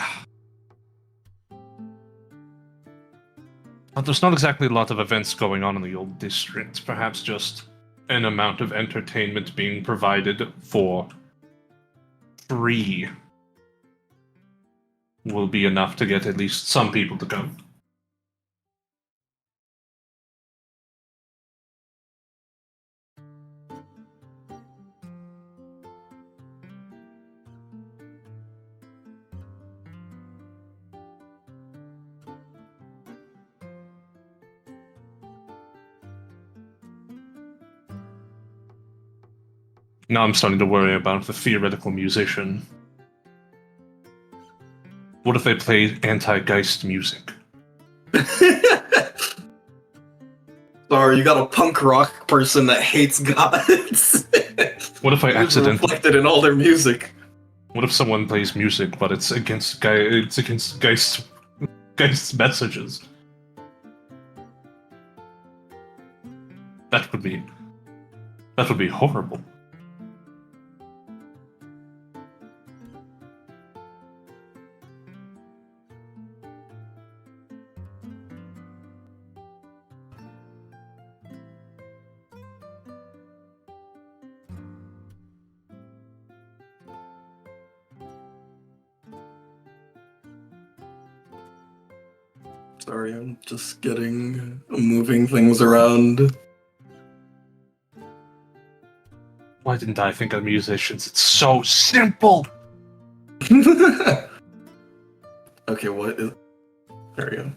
there's not exactly a lot of events going on in the old district. Perhaps just an amount of entertainment being provided for free will be enough to get at least some people to come. Now I'm starting to worry about the theoretical musician. What if they play anti-Geist music? Sorry, you got a punk rock person that hates gods. What if I It's accidentally... reflected in all their music. What if someone plays music, but it's against Geist's messages? That would be horrible. Sorry, I'm just moving things around. Why didn't I think of musicians? It's so simple! Okay, what is... There we go.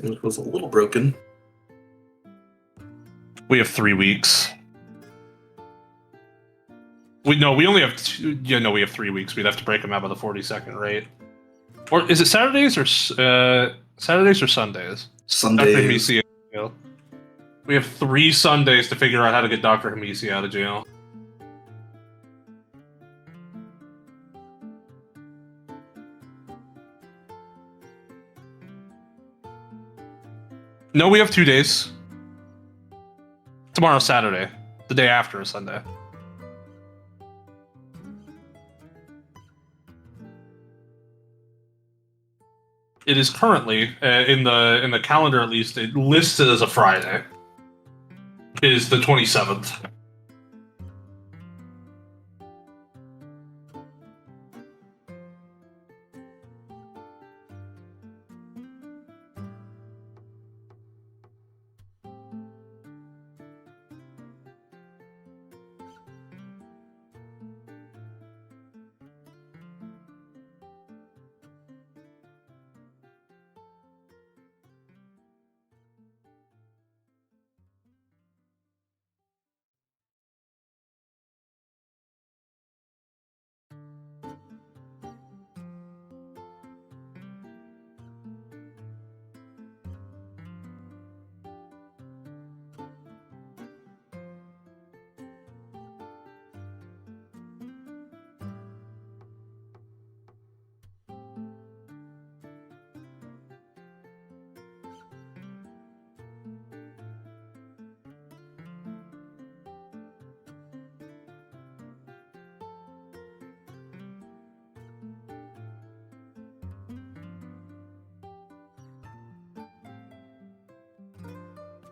It was a little broken. We have 3 weeks. We only have 2... Yeah, no, we have 3 weeks. We'd have to break them out by the 42nd, right? Or is it Saturdays or Sundays? Sundays. Dr. Hamisi, we have 3 Sundays to figure out how to get Dr. Hamisi out of jail. No, we have 2 days. Tomorrow's Saturday. The day after is Sunday. It is currently in the calendar, at least, it listed as a Friday. It is the 27th.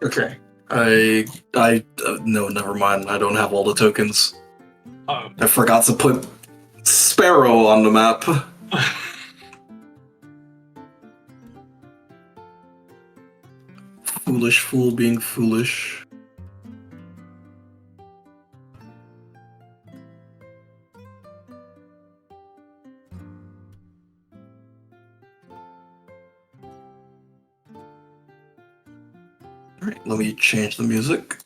Okay. No, never mind. I don't have all the tokens. I forgot to put Sparrow on the map. Foolish fool being foolish. Alright, let me change the music.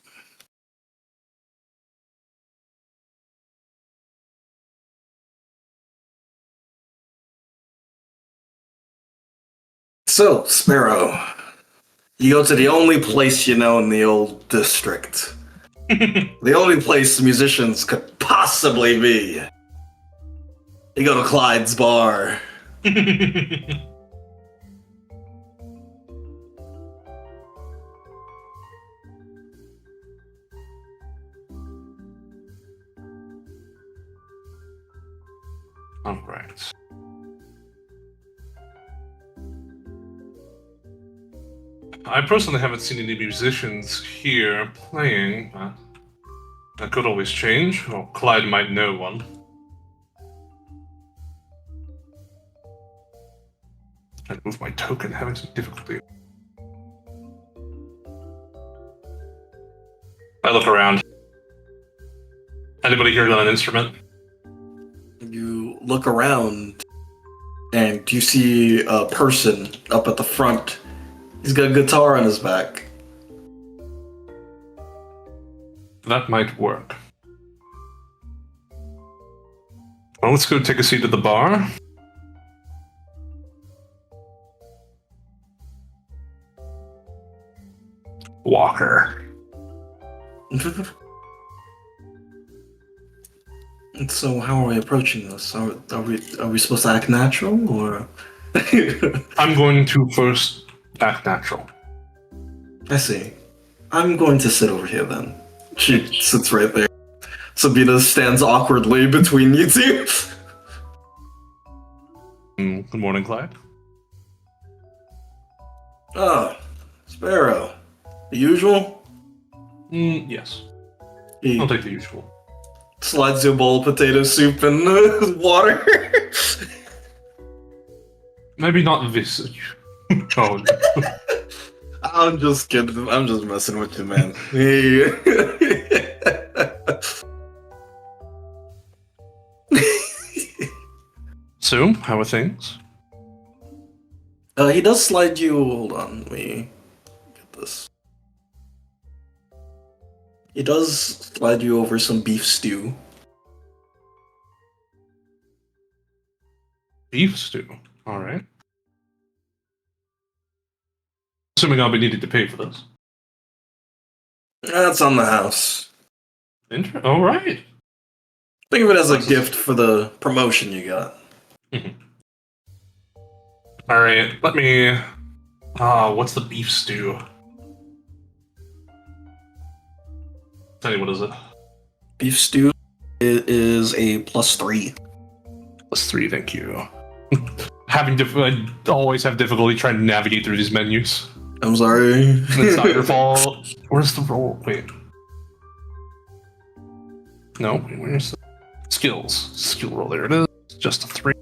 So, Sparrow, you go to the only place you know in the old district. The only place musicians could possibly be. You go to Clyde's bar. Alright. I personally haven't seen any musicians here playing, but that could always change, or Clyde might know one. I move my token, having some difficulty. I look around. Anybody here got an instrument? You look around, and you see a person up at the front. He's got a guitar on his back. That might work. Well, let's go take a seat at the bar. Walker. So how are we approaching this? Are we supposed to act natural or? I'm going to first act natural. I see. I'm going to sit over here then. She sits right there. Sabina stands awkwardly between you two. Good morning, Clyde. Ah, Sparrow. The usual? Yes. He I'll take the usual. slides you a bowl of potato soup and water. Maybe not this. Oh, no. I'm just kidding. I'm just messing with you, man. Hey. So, how are things? He does slide you. Hold on, let me get this. He does slide you over some beef stew. Beef stew. Alright. Assuming I'll be needing to pay for this. That's on the house. Alright. Think of it as a gift for the promotion you got. Alright, let me... what's the beef stew? Tell you, what is it? Beef stew is a +3. +3, thank you. I always have difficulty trying to navigate through these menus. I'm sorry. It's not your fault. Where's the roll? Wait. No, where's the... Skills. Skill roll, there it is. Just a 3.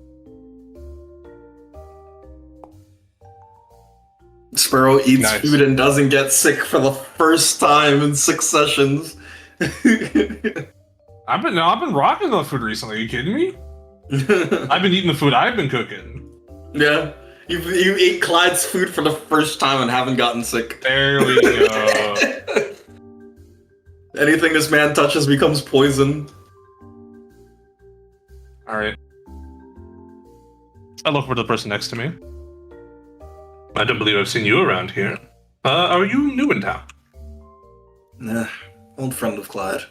Sparrow eats Nice. food and doesn't get sick for the first time in 6 sessions. I've been rocking the food recently. Are you kidding me? I've been eating the food I've been cooking. Yeah. You ate Clyde's food for the first time and haven't gotten sick. There we go. Anything this man touches becomes poison. Alright. I look for the person next to me. I don't believe I've seen you around here. Are you new in town? Nah, old friend of Clyde.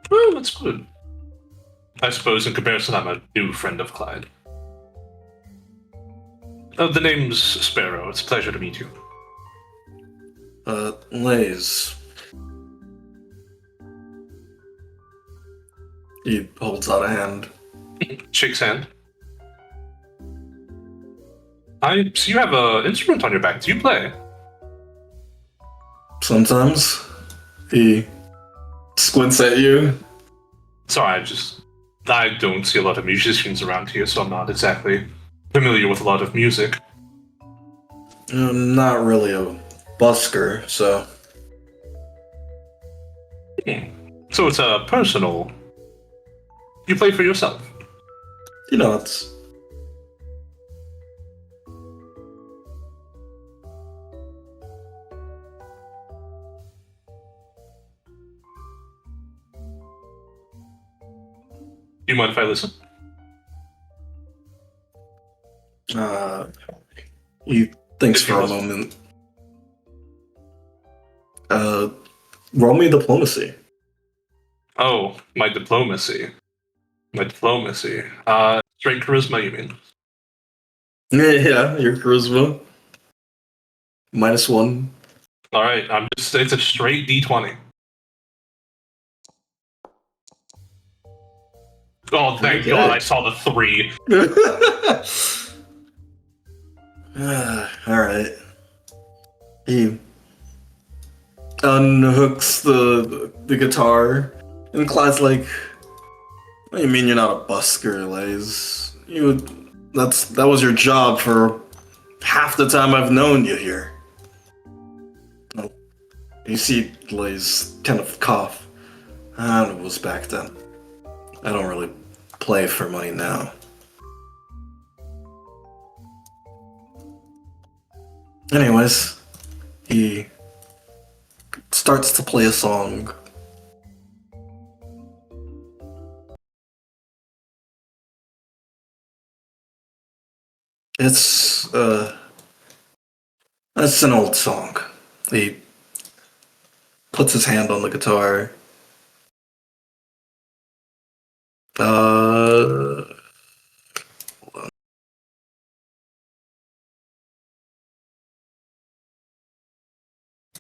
Oh, that's good. I suppose in comparison, I'm a new friend of Clyde. The name's Sparrow. It's a pleasure to meet you. Lays. He holds out a hand. Shakes hand. I see you have an instrument on your back. Do you play? Sometimes. He squints at you. Sorry, I don't see a lot of musicians around here, so I'm not exactly familiar with a lot of music. I'm not really a busker, so... So it's a personal... You play for yourself? You know, it's... Do you mind if I listen? He thinks for a moment. Roll me diplomacy. Oh, my diplomacy. Straight charisma, you mean? Yeah, your charisma. -1. Alright, it's a straight D20. Oh, thank Okay. God I saw the 3. Alright. He unhooks the guitar, and Clyde's like, "What do you mean you're not a busker, Lays? That was your job for half the time I've known you here." Oh, you see Lays kind of cough. It was back then. I don't really play for money now. Anyways, he starts to play a song It's an old song. He puts his hand on the guitar.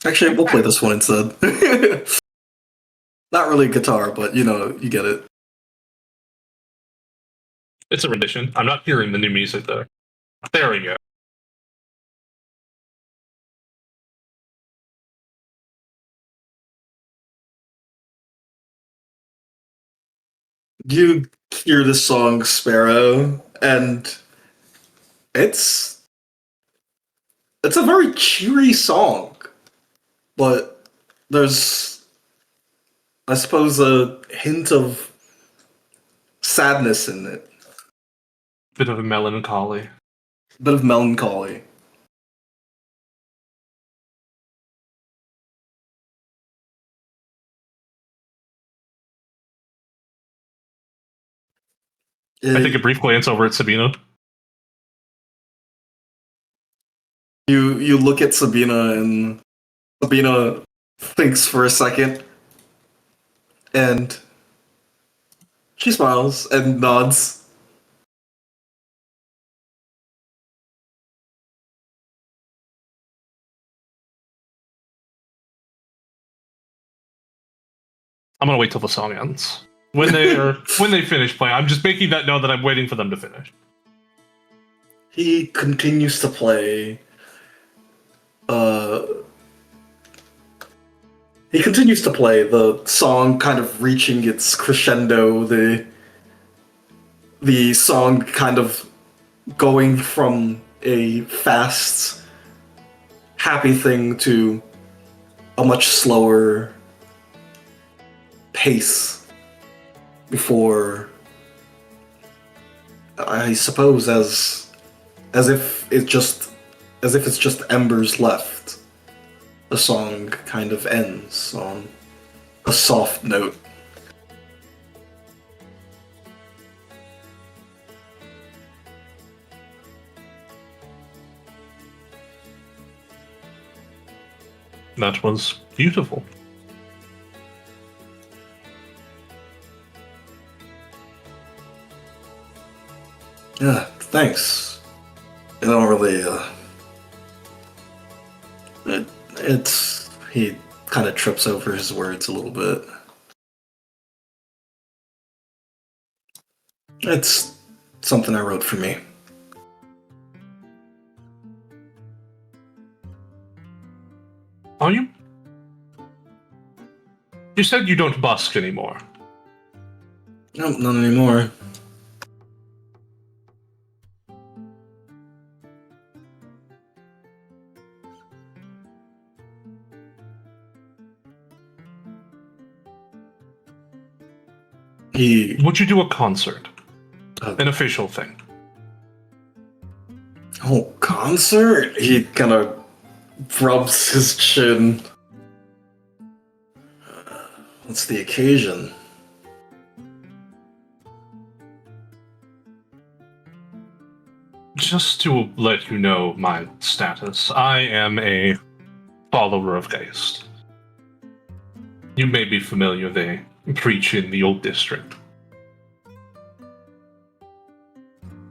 Actually, we'll play this one instead. Not really guitar, but you get it. It's a rendition. I'm not hearing the new music though. There we go. You hear this song, Sparrow, and it's a very cheery song, but there's, I suppose, a hint of sadness in it. Bit of a melancholy. Bit of melancholy. I take a brief glance over at Sabina. You look at Sabina, and Sabina thinks for a second, and she smiles and nods. I'm gonna wait till the song ends. When they finish playing, I'm just making that note that I'm waiting for them to finish. He continues to play. He continues to play, the song kind of reaching its crescendo, the song kind of going from a fast, happy thing to a much slower pace before, I suppose, as if it's just embers left. The song kind of ends on a soft note. That was beautiful. Yeah, thanks. I don't really, he kind of trips over his words a little bit. It's something I wrote for me. Are you? You said you don't busk anymore. Nope, not anymore. Would you do a concert? An official thing? Oh, concert? He kind of rubs his chin. What's the occasion? Just to let you know my status, I am a follower of Geist. You may be familiar, they preach in the old district.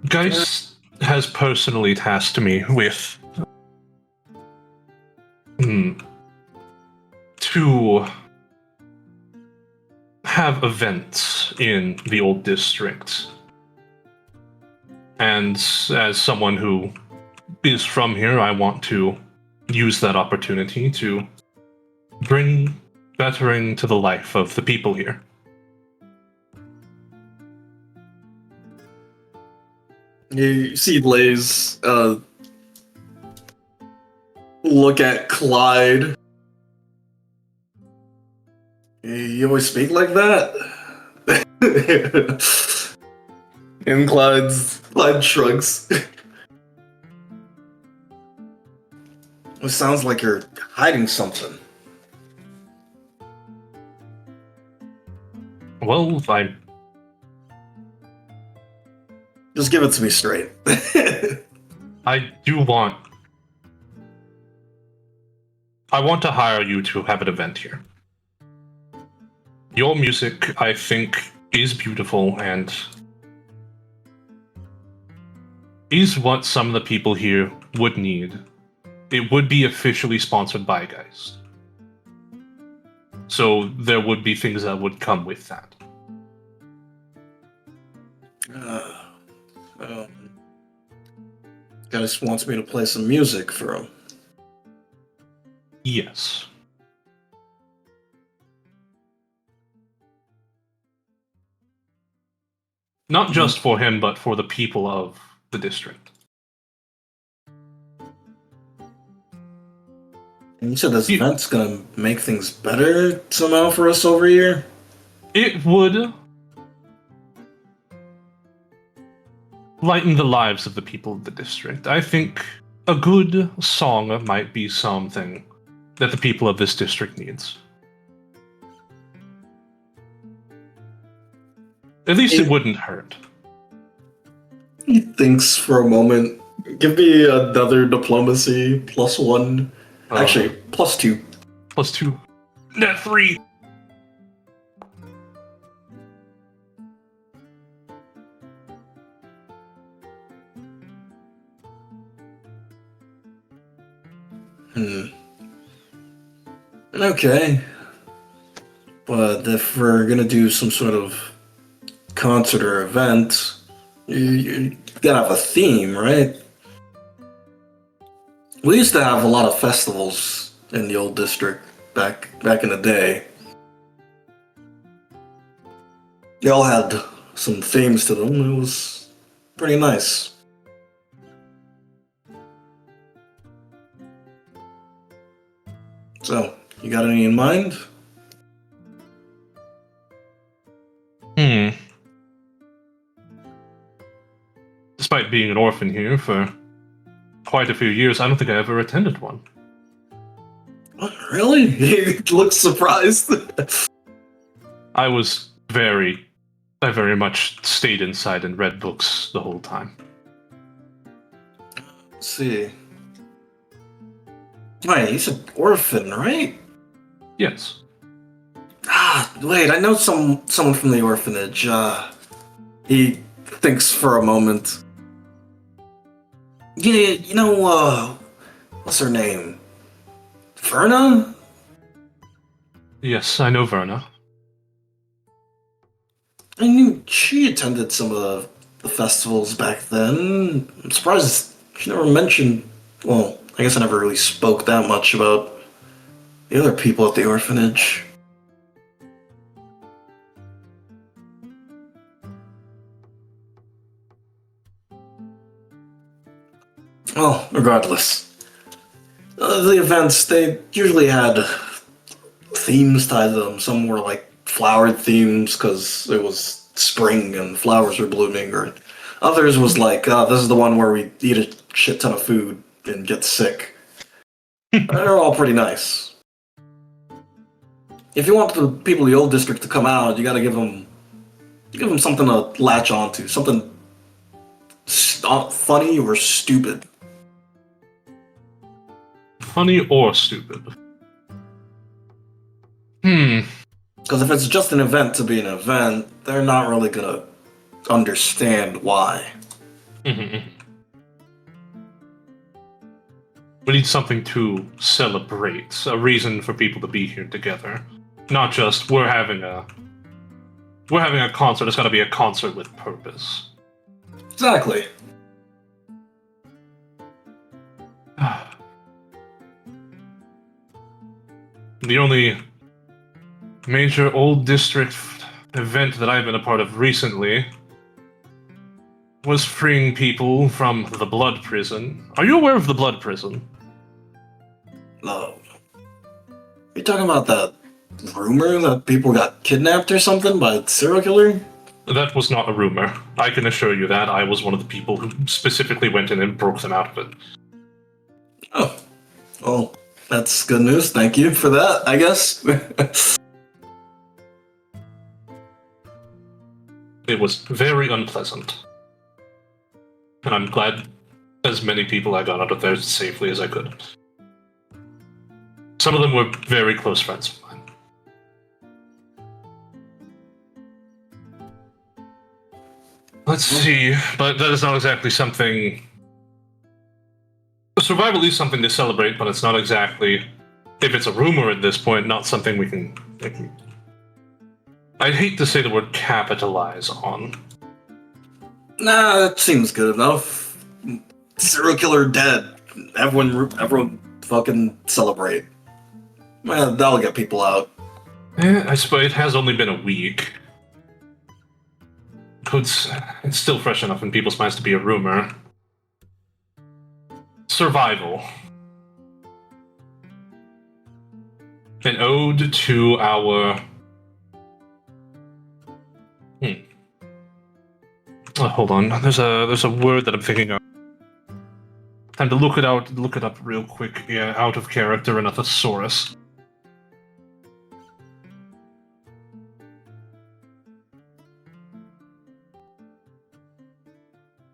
Geist has personally tasked me with to have events in the old district. And as someone who is from here, I want to use that opportunity to bring bettering to the life of the people here. You see Blaze look at Clyde. You always speak like that? And Clyde shrugs. It sounds like you're hiding something. Well, Just give it to me straight. I want to hire you to have an event here. Your music, I think, is beautiful and is what some of the people here would need. It would be officially sponsored by Geist. So there would be things that would come with that. Geist wants me to play some music for him. Yes. Not just for him, but for the people of the district. And you said this event's gonna make things better somehow for us over here? It would lighten the lives of the people of the district. I think a good song might be something that the people of this district needs. At least it wouldn't hurt. He thinks for a moment. Give me another diplomacy +1. Actually, +2. +2. Net 3. Okay. But if we're gonna do some sort of concert or event, you gotta have a theme, right? We used to have a lot of festivals in the old district back in the day. They all had some themes to them. It was pretty nice. So, you got any in mind? Despite being an orphan here for quite a few years, I don't think I ever attended one. What, really? He looks surprised. I very much stayed inside and read books the whole time. Let's see. Wait, he's an orphan, right? Yes. Wait, I know someone from the orphanage. He thinks for a moment. Yeah, you know, what's her name? Verna? Yes, I know Verna. I knew she attended some of the festivals back then. I'm surprised she never mentioned. Well, I guess I never really spoke that much about the other people at the orphanage. Well, regardless. The events, they usually had themes tied to them. Some were like flower themes because it was spring and flowers were blooming, or others was like, this is the one where we eat a shit ton of food and get sick. They're all pretty nice. If you want the people of the old district to come out, you gotta give them something to latch onto, something funny or stupid. Funny or stupid? Because if it's just an event to be an event, they're not really gonna understand why. We need something to celebrate, a reason for people to be here together. Not just we're having a concert. It's got to be a concert with purpose. Exactly. The only major old district event that I've been a part of recently was freeing people from the Blood Prison. Are you aware of the Blood Prison? No. Are you talking about that rumor that people got kidnapped or something by a serial killer? That was not a rumor. I can assure you that. I was one of the people who specifically went in and broke them out of it. Oh. Well, that's good news. Thank you for that, I guess. It was very unpleasant. And I'm glad as many people I got out of there safely as I could. Some of them were very close friends of mine. Let's see, but that is not exactly something... Survival is something to celebrate, but it's not exactly, if it's a rumor at this point, not something we can I'd hate to say the word capitalize on. Nah, that seems good enough. Serial killer dead. Everyone fucking celebrate. Well, that'll get people out. I suppose it has only been a week. It's still fresh enough in people's minds to be a rumor. Survival. An ode to our... Oh, hold on. There's a word that I'm thinking of. Time to look it up real quick. Yeah, out of character in a thesaurus.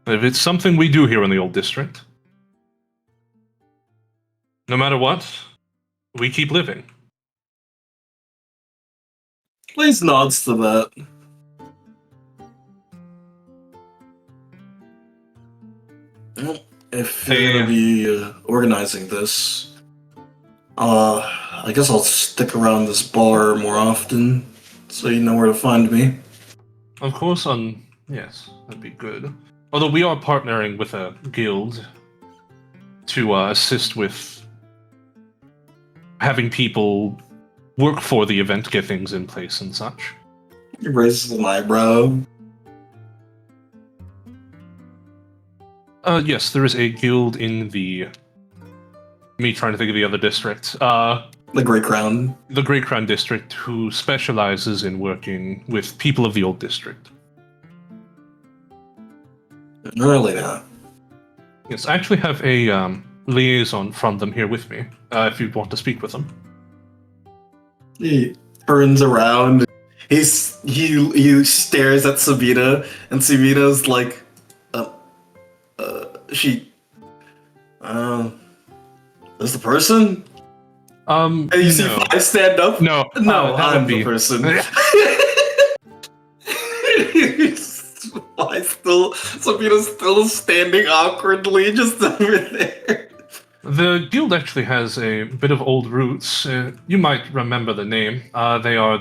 If it's something we do here in the old district, no matter what, we keep living. Please nods to that. Well, if you're gonna be organizing this, I guess I'll stick around this bar more often, so you know where to find me. Of course, yes, that'd be good. Although we are partnering with a guild to assist with having people work for the event, get things in place and such. He raises an eyebrow. Yes, there is a guild in the... Me trying to think of the other district. The Grey Crown. The Grey Crown district, who specializes in working with people of the old district. Really not. Yes, I actually have a liaison from them here with me, if you want to speak with them. He turns around. He stares at Sabina, and Sabina's like, is the person? And you see no. Five stand up? No, that I'm would be the person. Sabina's still standing awkwardly just over there. The guild actually has a bit of old roots. You might remember the name. They are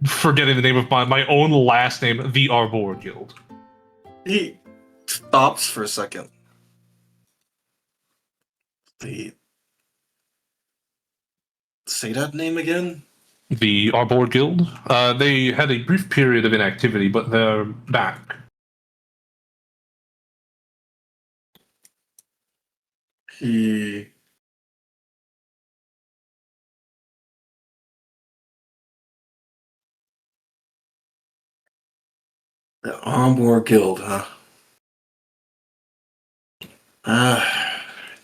forgetting the name of my own last name, the Arbor Guild. He stops for a second. Say that name again? The Arbor Guild. They had a brief period of inactivity, but they're back. The Arbor Guild, huh?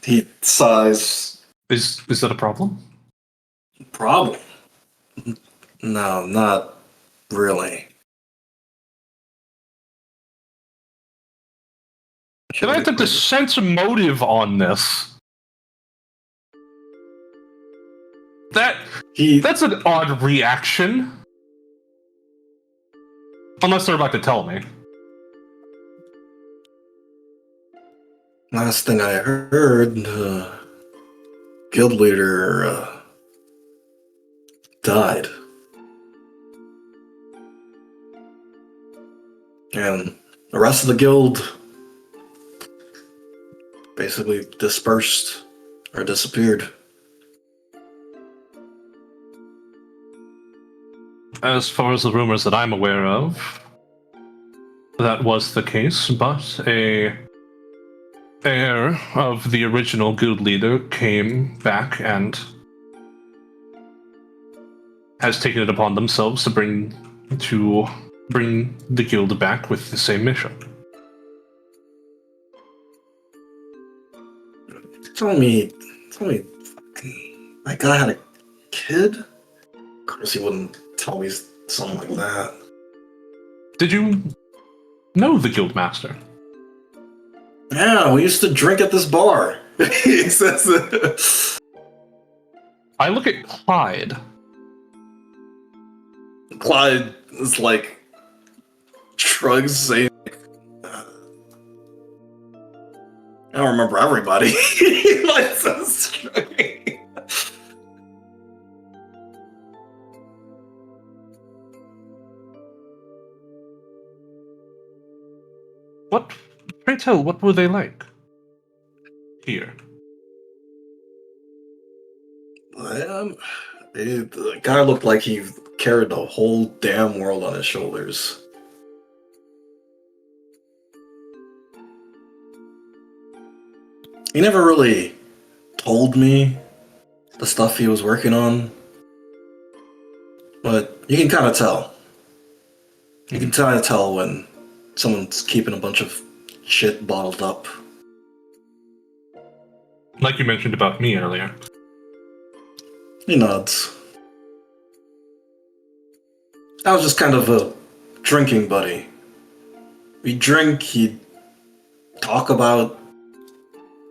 He sighs. Is that a problem? Problem? No, not really. Can I have to sense a motive on this? That's an odd reaction. Unless they're about to tell me. Last thing I heard, guild leader died. And the rest of the guild basically dispersed or disappeared. As far as the rumors that I'm aware of, that was the case, but a heir of the original guild leader came back and has taken it upon themselves to bring the guild back with the same mission. Tell me, that guy had a kid? Of course he wouldn't tell me something like that. Did you know the guildmaster. Yeah, we used to drink at this bar. He says. I look at Clyde. Clyde is like shrugs, saying, "I don't remember everybody." He like says, shrugging. What? Pray tell, what were they like? Here. The guy looked like he carried the whole damn world on his shoulders. He never really told me the stuff he was working on, but you can kind of tell. You can kind of tell when someone's keeping a bunch of shit bottled up. Like you mentioned about me earlier. He nods. I was just kind of a drinking buddy. We'd drink, he'd talk about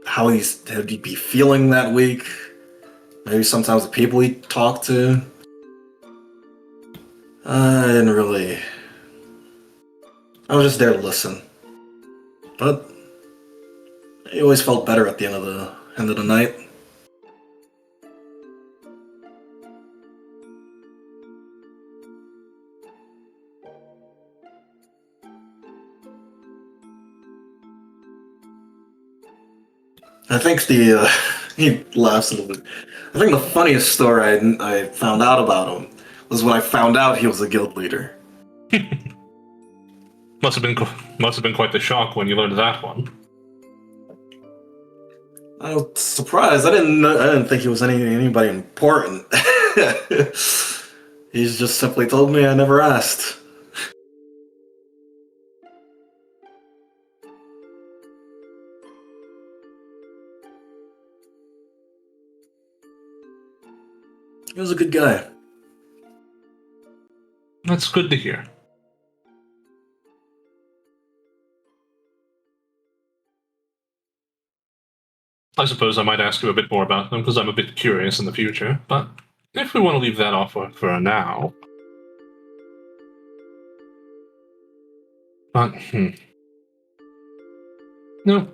how he'd be feeling that week. Maybe sometimes the people he talked to. I didn't really... I was just there to listen. But he always felt better at the end of the night. I think he laughs a little bit. I think the funniest story I found out about him was when I found out he was a guild leader. Must have been quite the shock when you learned that one. I was surprised. I didn't think he was anybody important. He's just simply told me I never asked. He was a good guy. That's good to hear. I suppose I might ask you a bit more about them because I'm a bit curious in the future, but if we want to leave that off for now. But, No.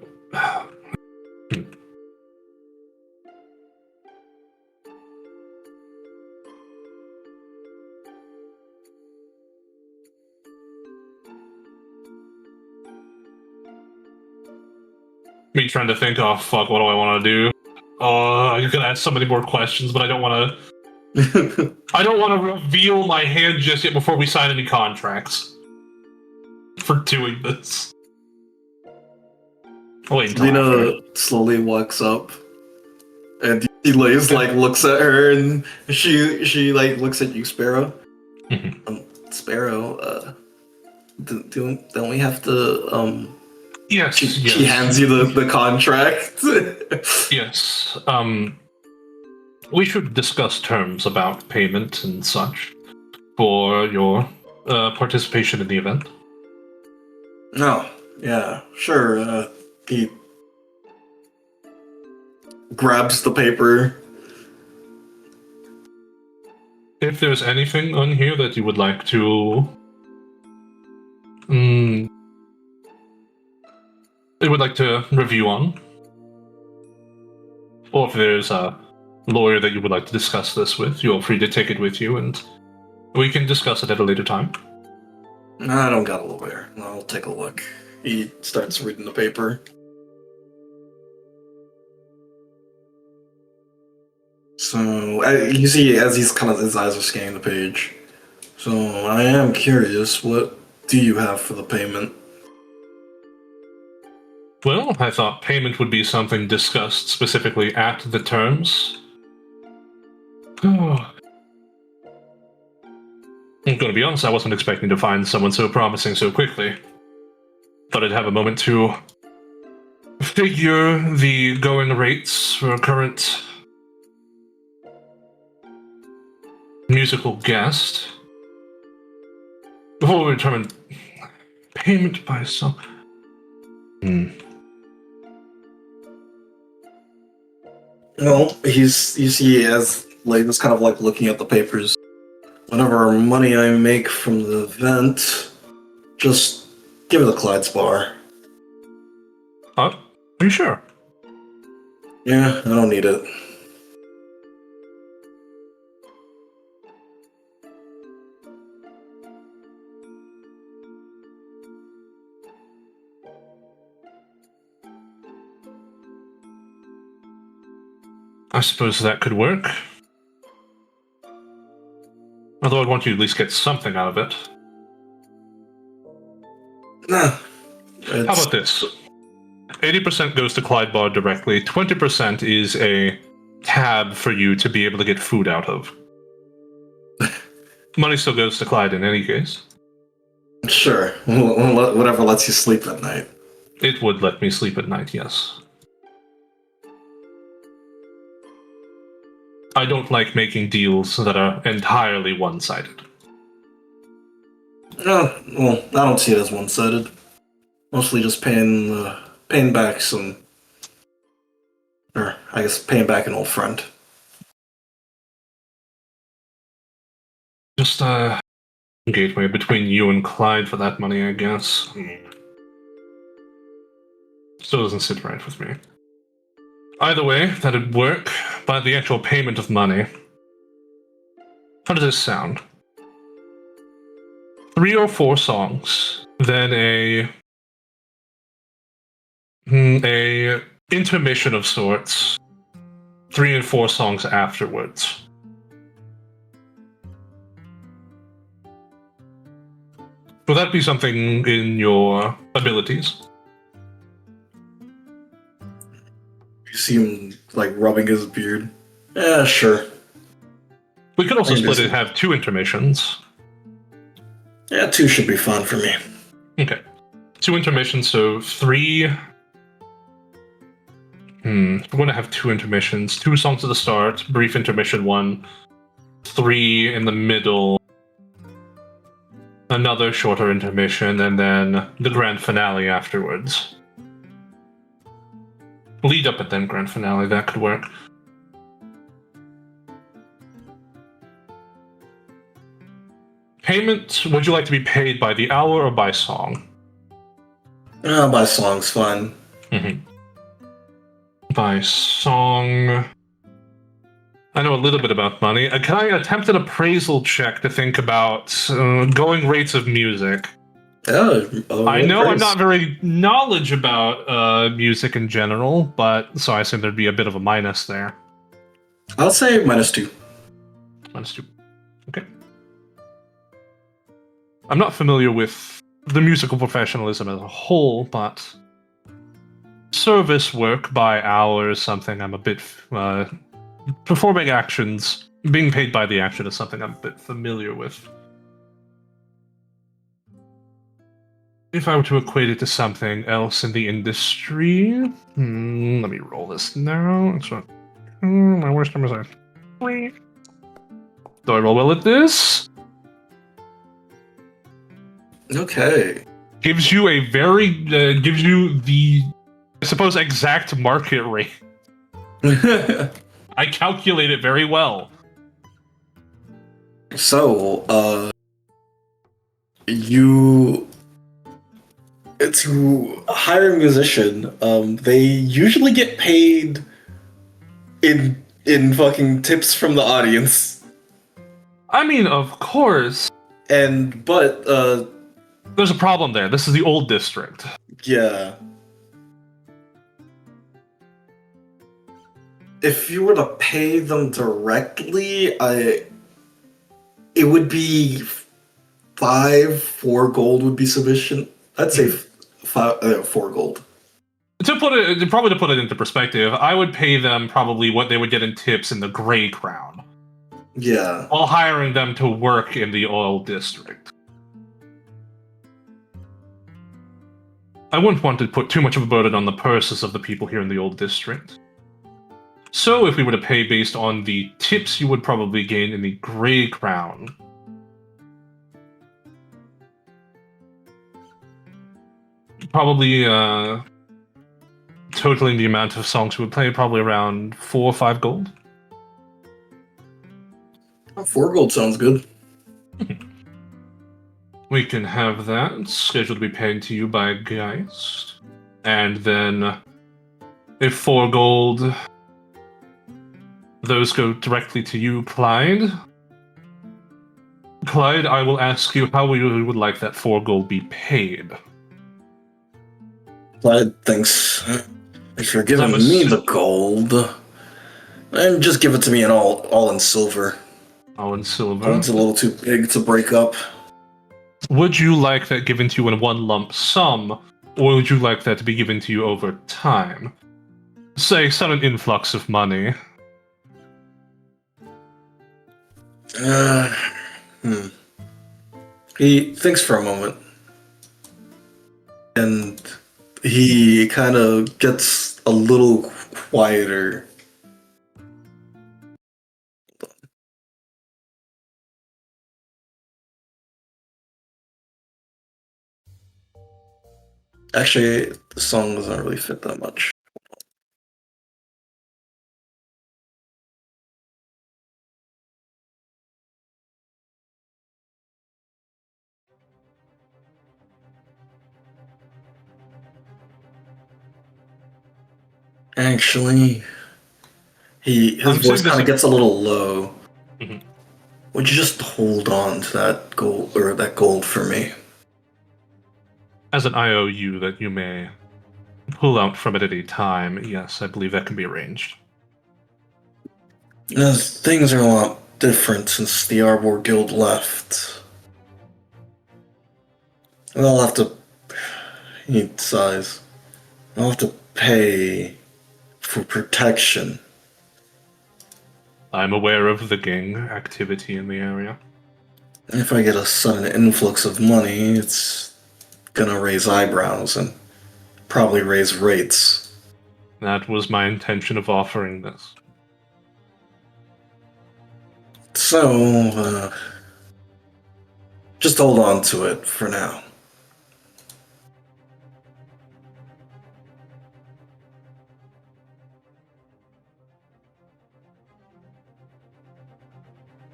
Me trying to think, oh fuck, what do I want to do? You could ask so many more questions, but I don't want to. I don't want to reveal my hand just yet before we sign any contracts for doing this. Wait until Lena slowly walks up, and he looks at her, and she looks at you, Sparrow. Sparrow, don't we have to Yes. She hands you the contract. Yes. We should discuss terms about payment and such for your participation in the event. Oh, yeah, sure. He grabs the paper. If there's anything on here that you would like to review on, or if there's a lawyer that you would like to discuss this with, you're free to take it with you and we can discuss it at a later time. I don't got a lawyer. I'll take a look. He starts reading the paper. So, you see, as his eyes are scanning the page. So, I am curious, what do you have for the payment? Well, I thought payment would be something discussed specifically at the terms. I'm going to be honest, I wasn't expecting to find someone so promising so quickly. Thought I'd have a moment to figure the going rates for a current musical guest before we determine Payment by song. Well, you see, as Layden's kind of like looking at the papers, whatever money I make from the event, just give it to Clyde's bar. Are you sure? Yeah, I don't need it. I suppose that could work. Although I'd want you to at least get something out of it. Nah. How about this? 80% goes to Clyde Bar directly. 20% is a tab for you to be able to get food out of. Money still goes to Clyde in any case. Sure. Whatever lets you sleep at night. It would let me sleep at night, yes. I don't like making deals that are entirely one-sided. Oh, well, I don't see it as one-sided. Mostly just paying back some... Or, I guess, paying back an old friend. Just a gateway between you and Clyde for that money, I guess. Still doesn't sit right with me. Either way, that'd work, but the actual payment of money... How does this sound? 3 or 4 songs, then a intermission of sorts, 3 and 4 songs afterwards. Will that be something in your abilities? You see him, like, rubbing his beard. Yeah, sure. We could also I split it and understand. have 2 intermissions. Yeah, 2 should be fun for me. Okay. 2 intermissions, so 3... We're going to have 2 intermissions. 2 songs at the start, brief intermission 1, 3 in the middle, another shorter intermission, and then the grand finale afterwards. Lead up and then grand finale, that could work. Payment, would you like to be paid by the hour or by song? By song's fine. By song... I know a little bit about money. Can I attempt an appraisal check to think about going rates of music? I know I'm not very knowledgeable about music in general, but so I assume there'd be a bit of a minus there. I'll say -2. -2. Okay. I'm not familiar with the musical professionalism as a whole, but service work by hour is something I'm a bit... performing actions, being paid by the action is something I'm a bit familiar with. If I were to equate it to something else in the industry... let me roll this now. My worst numbers are... Do I roll well at this? Okay. Gives you a very... gives you the, I suppose, exact market rate. I calculate it very well. So, to hire a musician, they usually get paid in fucking tips from the audience. I mean, of course. But there's a problem there. This is the old district. Yeah. If you were to pay them directly, it would be 4 gold would be sufficient. I'd say 4 gold. To put it into perspective, I would pay them probably what they would get in tips in the Grey Crown. Yeah. While hiring them to work in the oil district. I wouldn't want to put too much of a burden on the purses of the people here in the old district. So if we were to pay based on the tips you would probably gain in the Grey Crown, Probably, totaling the amount of songs we would play, probably around 4 or 5 gold. 4 gold sounds good. We can have that scheduled to be paid to you by Geist. And then, if 4 gold, those go directly to you, Clyde. Clyde, I will ask you how you would like that 4 gold be paid. Clyde thinks, if you're giving me the gold, then just give it to me in all in silver. All in silver? It's a little too big to break up. Would you like that given to you in one lump sum, or would you like that to be given to you over time? Say, sudden influx of money. He thinks for a moment, and he kind of gets a little quieter. Actually, the song doesn't really fit that much. Actually, his voice kind of gets a little low. Mhm. Would you just hold on to that gold for me? As an IOU that you may pull out from it at any time, yes, I believe that can be arranged. Things are a lot different since the Arbor Guild left. I'll have to... He sighs. I'll have to pay for protection. I'm aware of the gang activity in the area. If I get a sudden influx of money, it's gonna raise eyebrows and probably raise rates. That was my intention of offering this. So, just hold on to it for now.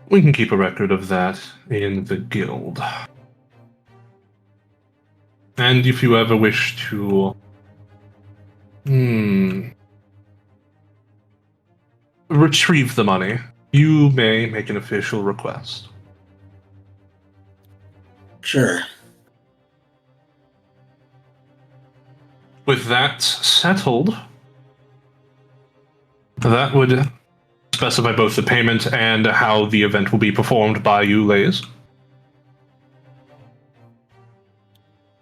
We can keep a record of that in the guild. And if you ever wish to... retrieve the money, you may make an official request. Sure. With that settled, that would specify both the payment and how the event will be performed by you, Lays.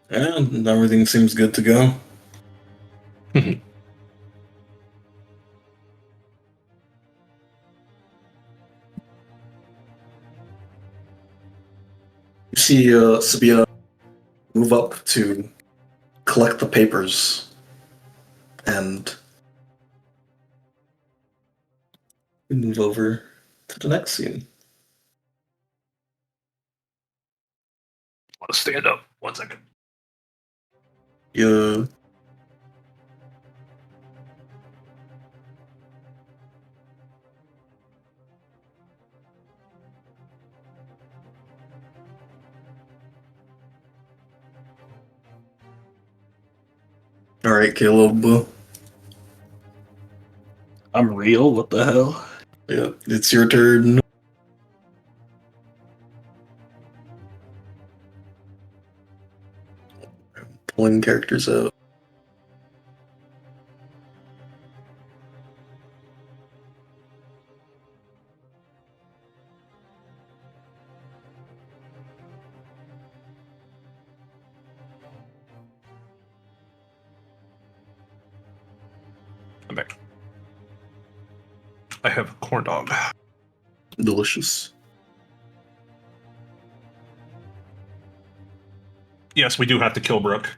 And everything seems good to go. You see Sabina move up to collect the papers, and we move over to the next scene. I want to stand up. 1 second. Yeah. All right, Caleb. I'm real? What the hell? Yeah, it's your turn. Pulling characters out. I'm back. I have a corn dog. Delicious. Yes, we do have to kill Brooke.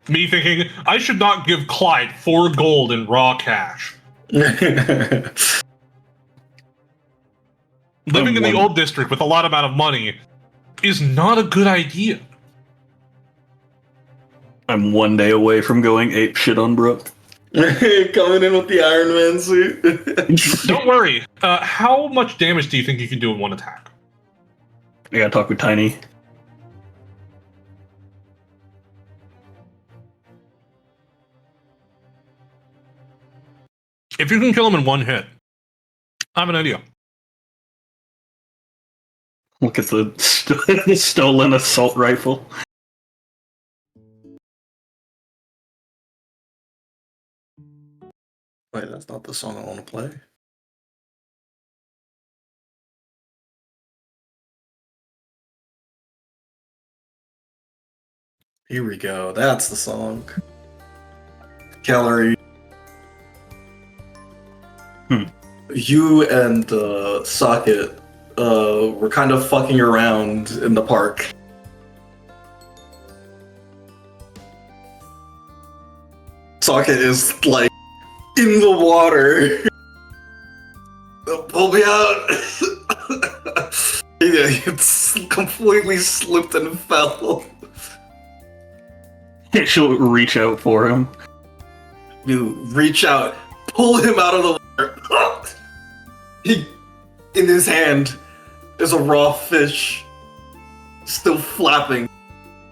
Me thinking, I should not give Clyde 4 gold in raw cash. Living in the old district with a lot amount of money is not a good idea. I'm one day away from going ape shit on Brooke. Coming in with the Iron Man suit. Don't worry. How much damage do you think you can do in one attack? I gotta talk with Tiny. If you can kill him in one hit, I have an idea. Look at the stolen assault rifle. Wait, that's not the song I want to play. Here we go. That's the song. Calorie. You and Socket were kind of fucking around in the park. Socket is like in the water. Pull me out. Yeah, it's completely slipped and fell. She'll reach out for him. You reach out, pull him out of the water. In his hand is a raw fish, still flapping.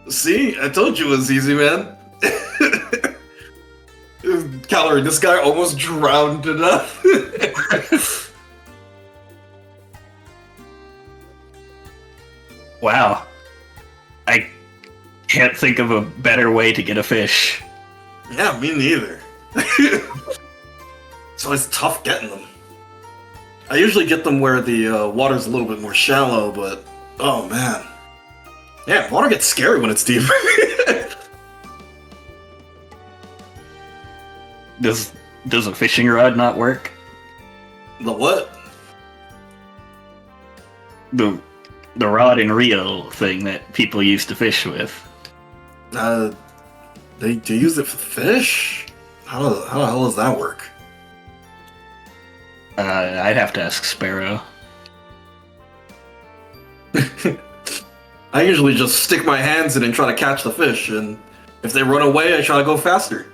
See, I told you it was easy, man. Calorie, this guy almost drowned to death. Wow. I can't think of a better way to get a fish. Yeah, me neither. So it's tough getting them. I usually get them where the water's a little bit more shallow, but oh man. Yeah, water gets scary when it's deep. Does a fishing rod not work? The what? The rod and reel thing that people used to fish with. They use it for fish? How the hell does that work? I'd have to ask Sparrow. I usually just stick my hands in and try to catch the fish, and if they run away, I try to go faster.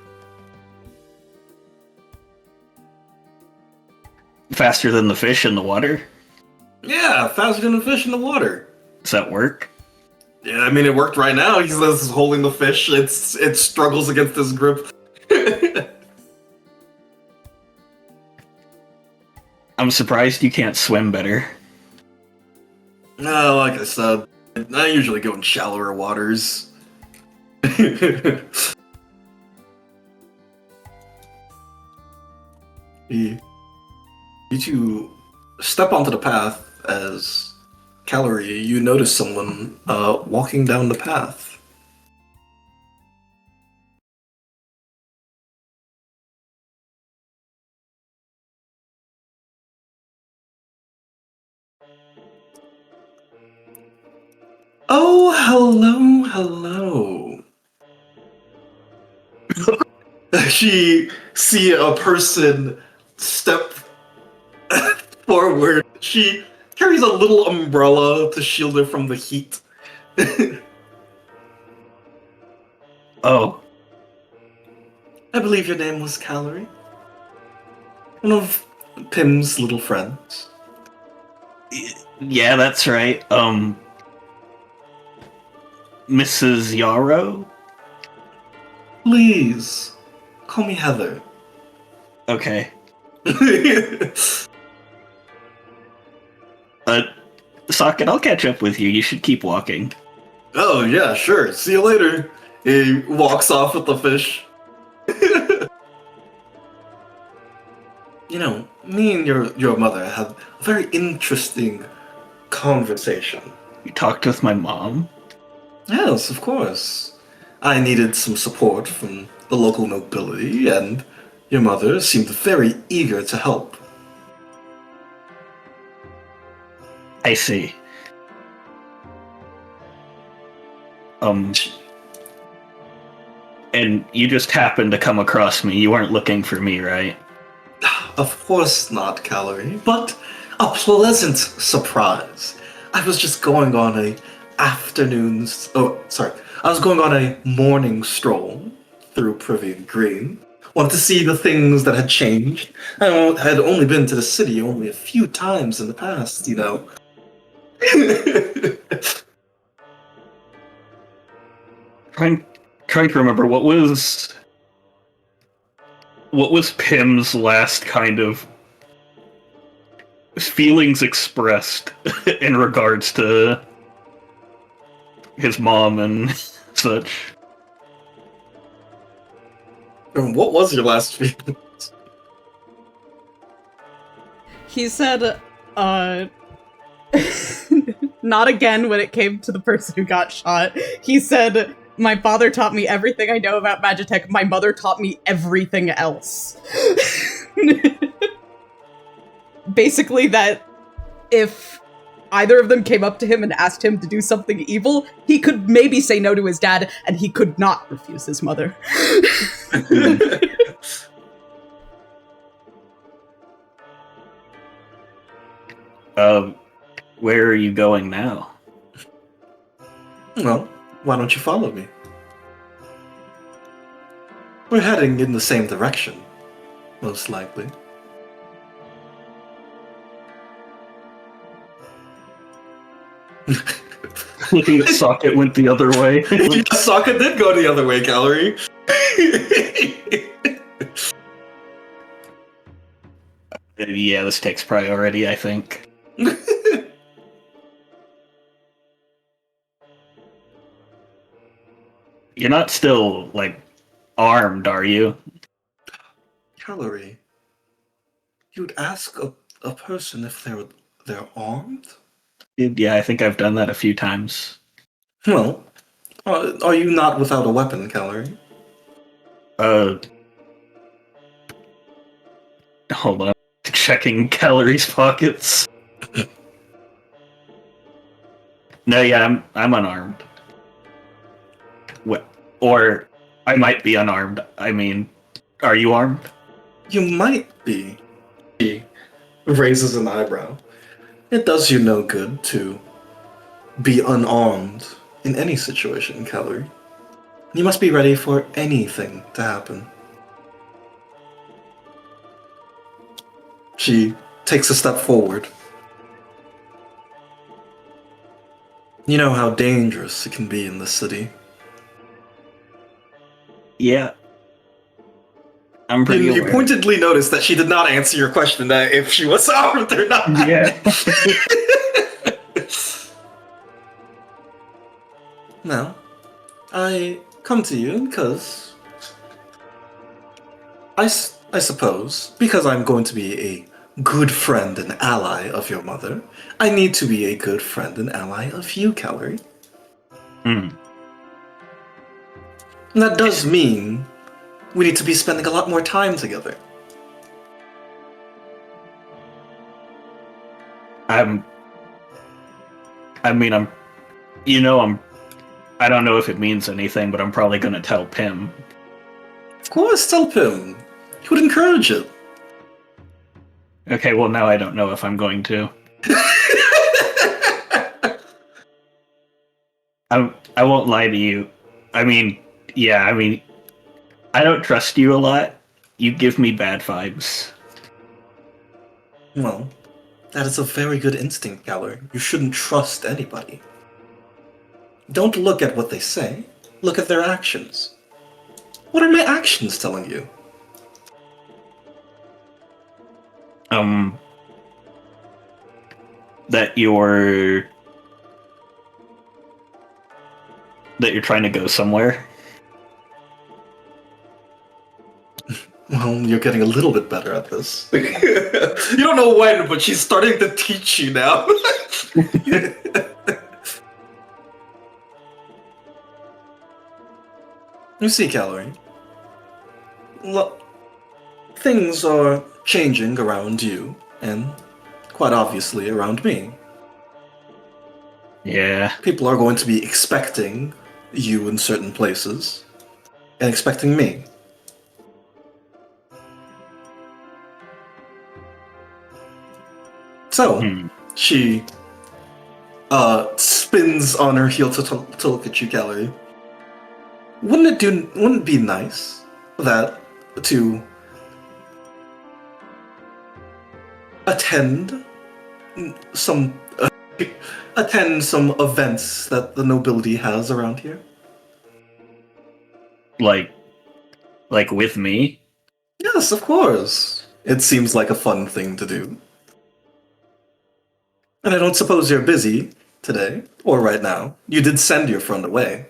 Faster than the fish in the water? Yeah, faster than the fish in the water. Does that work? Yeah, I mean, it worked right now. He's holding the fish. It struggles against his grip. I'm surprised you can't swim better. No, like I said, I usually go in shallower waters. You two step onto the path as Calorie, you notice someone walking down the path. Oh, hello. She see a person step forward. She carries a little umbrella to shield her from the heat. Oh. I believe your name was Calorie. One of Pim's little friends. Yeah, that's right. Mrs. Yarrow? Please, call me Heather. Okay. Socket, I'll catch up with you. You should keep walking. Oh, yeah, sure. See you later. He walks off with the fish. You know, me and your mother had a very interesting conversation. You talked with my mom? Yes, of course. I needed some support from the local nobility, and your mother seemed very eager to help. I see. And you just happened to come across me. You weren't looking for me, right? Of course not, Calorie, but a pleasant surprise. I was just going on a afternoons. Oh, sorry. I was going on a morning stroll through Privian Green. Wanted to see the things that had changed. I had only been to the city only a few times in the past, you know. Trying to remember what was Pim's last kind of feelings expressed in regards to his mom and such. And what was your last feeling? He said, not again when it came to the person who got shot. He said, my father taught me everything I know about Magitech. My mother taught me everything else. Basically that if either of them came up to him and asked him to do something evil, he could maybe say no to his dad, and he could not refuse his mother. Where are you going now? Well, why don't you follow me? We're heading in the same direction, most likely. Looking at Socket went the other way. Yeah, Sokka did go the other way, Calorie. Yeah, this takes priority, I think. You're not still, like, armed, are you? Calorie, you'd ask a person if they're armed? Yeah, I think I've done that a few times. Well, are you not without a weapon, Calorie? Hold on. Checking Calories pockets. No, yeah, I'm unarmed. What? Or I might be unarmed. I mean, are you armed? You might be. He raises an eyebrow. It does you no good to be unarmed in any situation, Calorie. You must be ready for anything to happen. She takes a step forward. You know how dangerous it can be in this city. Yeah. I'm pretty You aware. pointedly noticed that she did not answer your question that if she was armed or not. Yeah. Now, I come to you because I suppose, because I'm going to be a good friend and ally of your mother, I need to be a good friend and ally of you, Calorie. Mm. And that does mean we need to be spending a lot more time together. I don't know if it means anything, but I'm probably gonna tell Pim. Of course, tell Pim. He would encourage it. Okay, well now I don't know if I'm going to. I won't lie to you. I don't trust you a lot. You give me bad vibes. Well, that is a very good instinct, Calorie. You shouldn't trust anybody. Don't look at what they say. Look at their actions. What are my actions telling you? That you're trying to go somewhere. Well, you're getting a little bit better at this. You don't know when, but she's starting to teach you now. You see, Calorie, things are changing around you, and quite obviously around me. Yeah. People are going to be expecting you in certain places, and expecting me. So, she spins on her heel to look at you, Gallery. Wouldn't it be nice that to attend some attend some events that the nobility has around here? Like with me? Yes, of course. It seems like a fun thing to do. And I don't suppose you're busy today, or right now. You did send your friend away.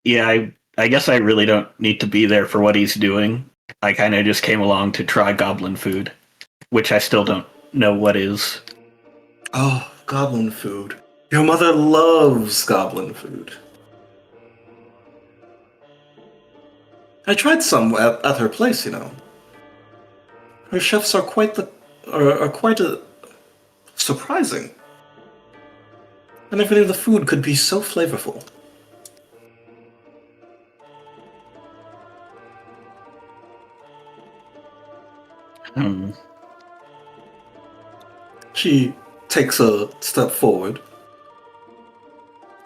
Yeah, I guess I really don't need to be there for what he's doing. I kind of just came along to try goblin food, which I still don't know what is. Oh, goblin food. Your mother loves goblin food. I tried some at her place, you know. Her chefs are quite surprising. I never knew the food could be so flavorful. Hmm. She takes a step forward.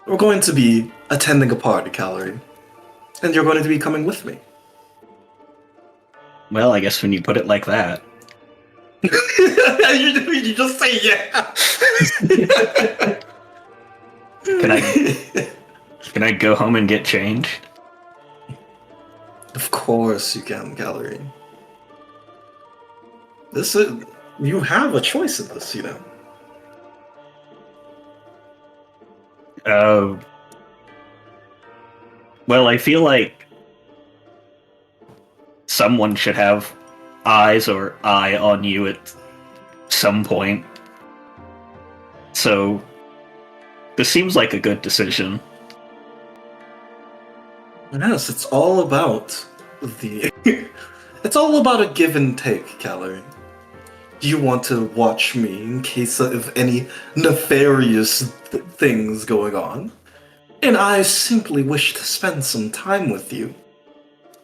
We're going to be attending a party, Calorie. And you're going to be coming with me. Well, I guess when you put it like that. you just say yeah. Can I go home and get changed? Of course you can, Gallery. You have a choice in this, you know. Well, I feel like someone should have eyes or eye on you at some point. So this seems like a good decision. Yes, it's all about it's all about a give and take, Calorie. Do you want to watch me in case of any nefarious things going on? And I simply wish to spend some time with you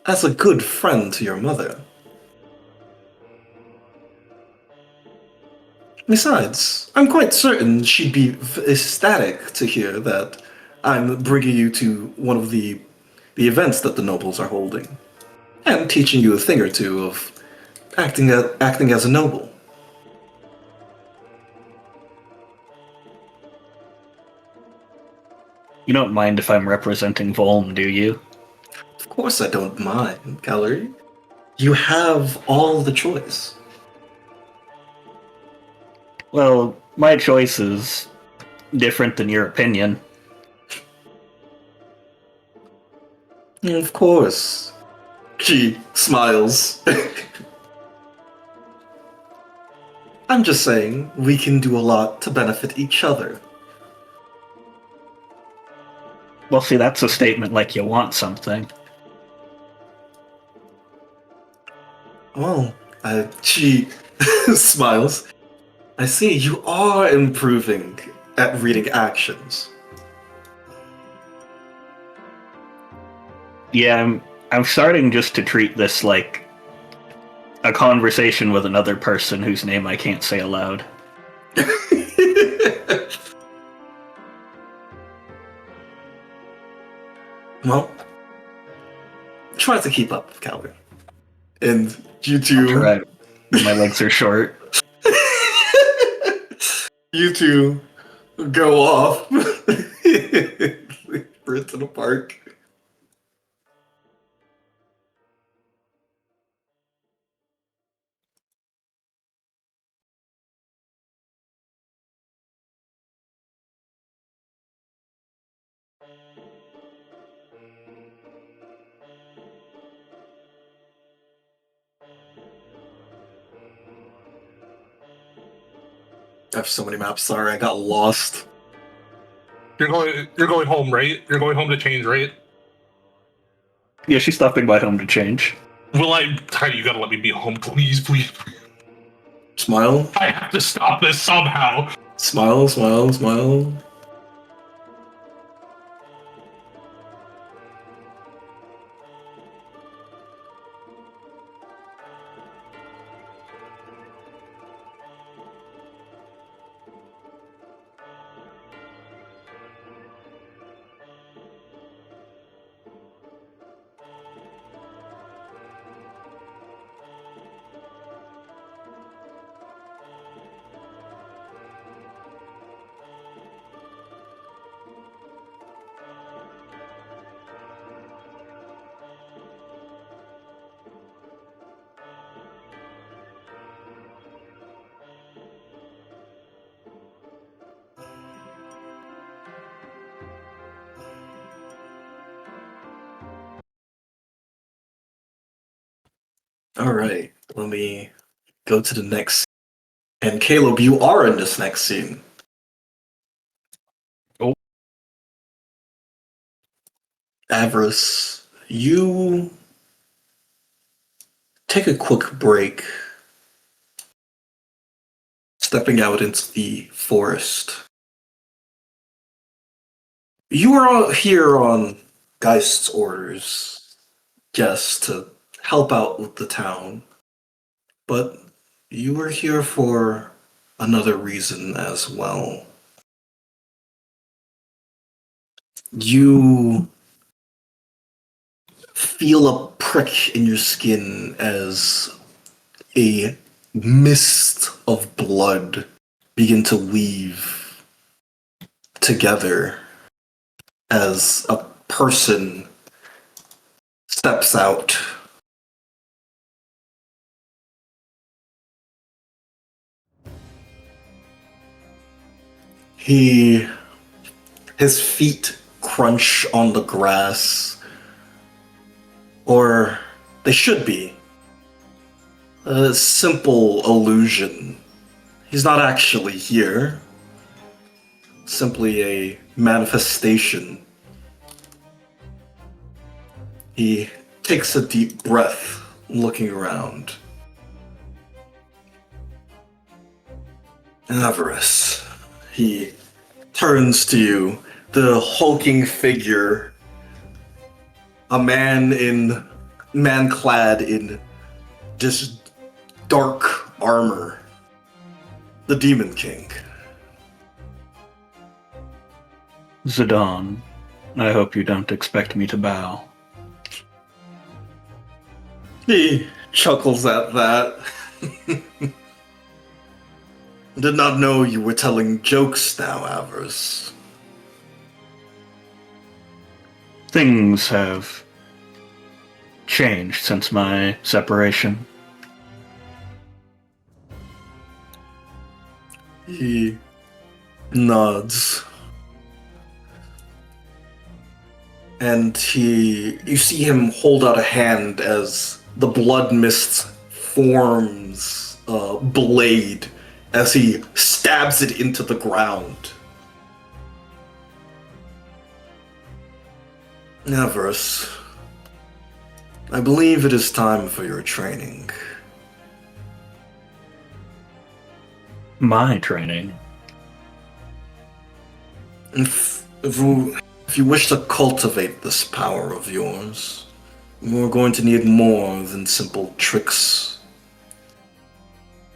as a good friend to your mother. Besides, I'm quite certain she'd be ecstatic to hear that I'm bringing you to one of the events that the nobles are holding, and teaching you a thing or two of acting as a noble. You don't mind if I'm representing Volm, do you? Of course I don't mind, Gallery. You have all the choice. Well, my choice is different than your opinion. Of course. She smiles. I'm just saying, we can do a lot to benefit each other. Well, see, that's a statement like you want something. Well, she smiles. I see you are improving at reading actions. Yeah, I'm starting just to treat this like a conversation with another person whose name I can't say aloud. Well, try to keep up, Calvin. And you two. Right. My legs are short. You two go off. Into the park. I have so many maps. Sorry, I got lost. You're going home, right? You're going home to change, right? Yeah, she's stopping by home to change. Will I? Tiny, you gotta let me be home, please, please. Smile. I have to stop this somehow. Smile, smile, smile. Alright, let me go to the next. And Caleb, you are in this next scene. Oh. Avarice, you take a quick break, stepping out into the forest. You are here on Geist's orders, yes, to help out with the town. But you were here for another reason as well. You feel a prick in your skin as a mist of blood begin to weave together as a person steps out. His feet crunch on the grass, or they should be. A simple illusion. He's not actually here. Simply a manifestation. He takes a deep breath, looking around. Avarice. He turns to you, the hulking figure, a man clad in just dark armor, the Demon King. Zidane, I hope you don't expect me to bow. He chuckles at that. Did not know you were telling jokes now, Avarice. Things have changed since my separation. He nods. And you see him hold out a hand as the blood mist forms a blade as he stabs it into the ground. Avarice, I believe it is time for your training. My training? If you wish to cultivate this power of yours, you're going to need more than simple tricks.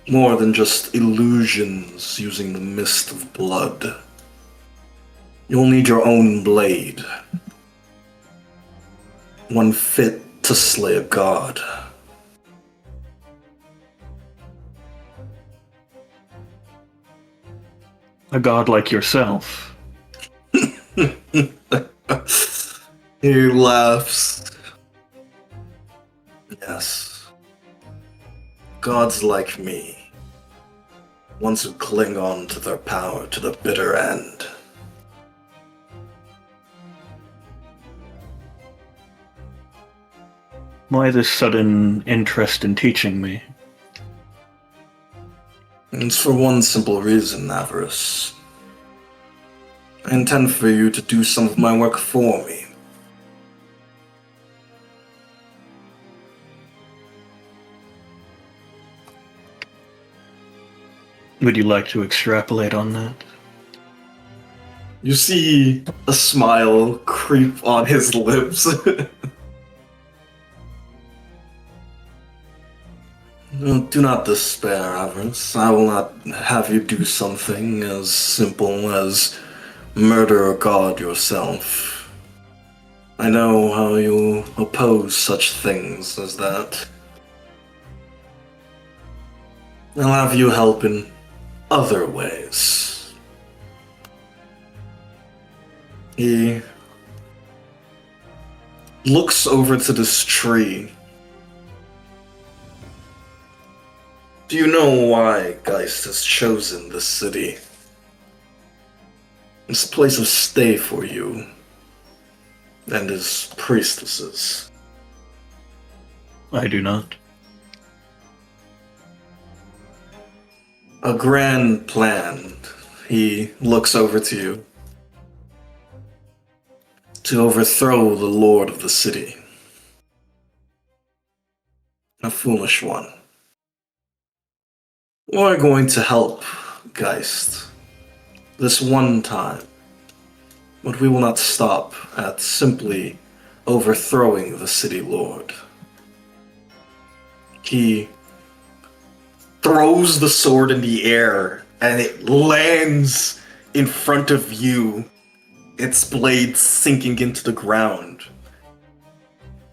More than just illusions using the mist of blood. You'll need your own blade. One fit to slay a god. A god like yourself. He laughs. Yes. Gods like me, ones who cling on to their power to the bitter end. Why this sudden interest in teaching me? It's for one simple reason, Avarice. I intend for you to do some of my work for me. Would you like to extrapolate on that? You see a smile creep on his lips. Do not despair, Avarice. I will not have you do something as simple as murder a god yourself. I know how you oppose such things as that. I'll have you help in other ways. He looks over to this tree. Do you know why Geist has chosen this city? It's a place of stay for you and his priestesses. I do not. A grand plan. He looks over to you. To overthrow the lord of the city. A foolish one. We're going to help Geist this one time, but we will not stop at simply overthrowing the city lord. He throws the sword in the air and it lands in front of you, its blade sinking into the ground.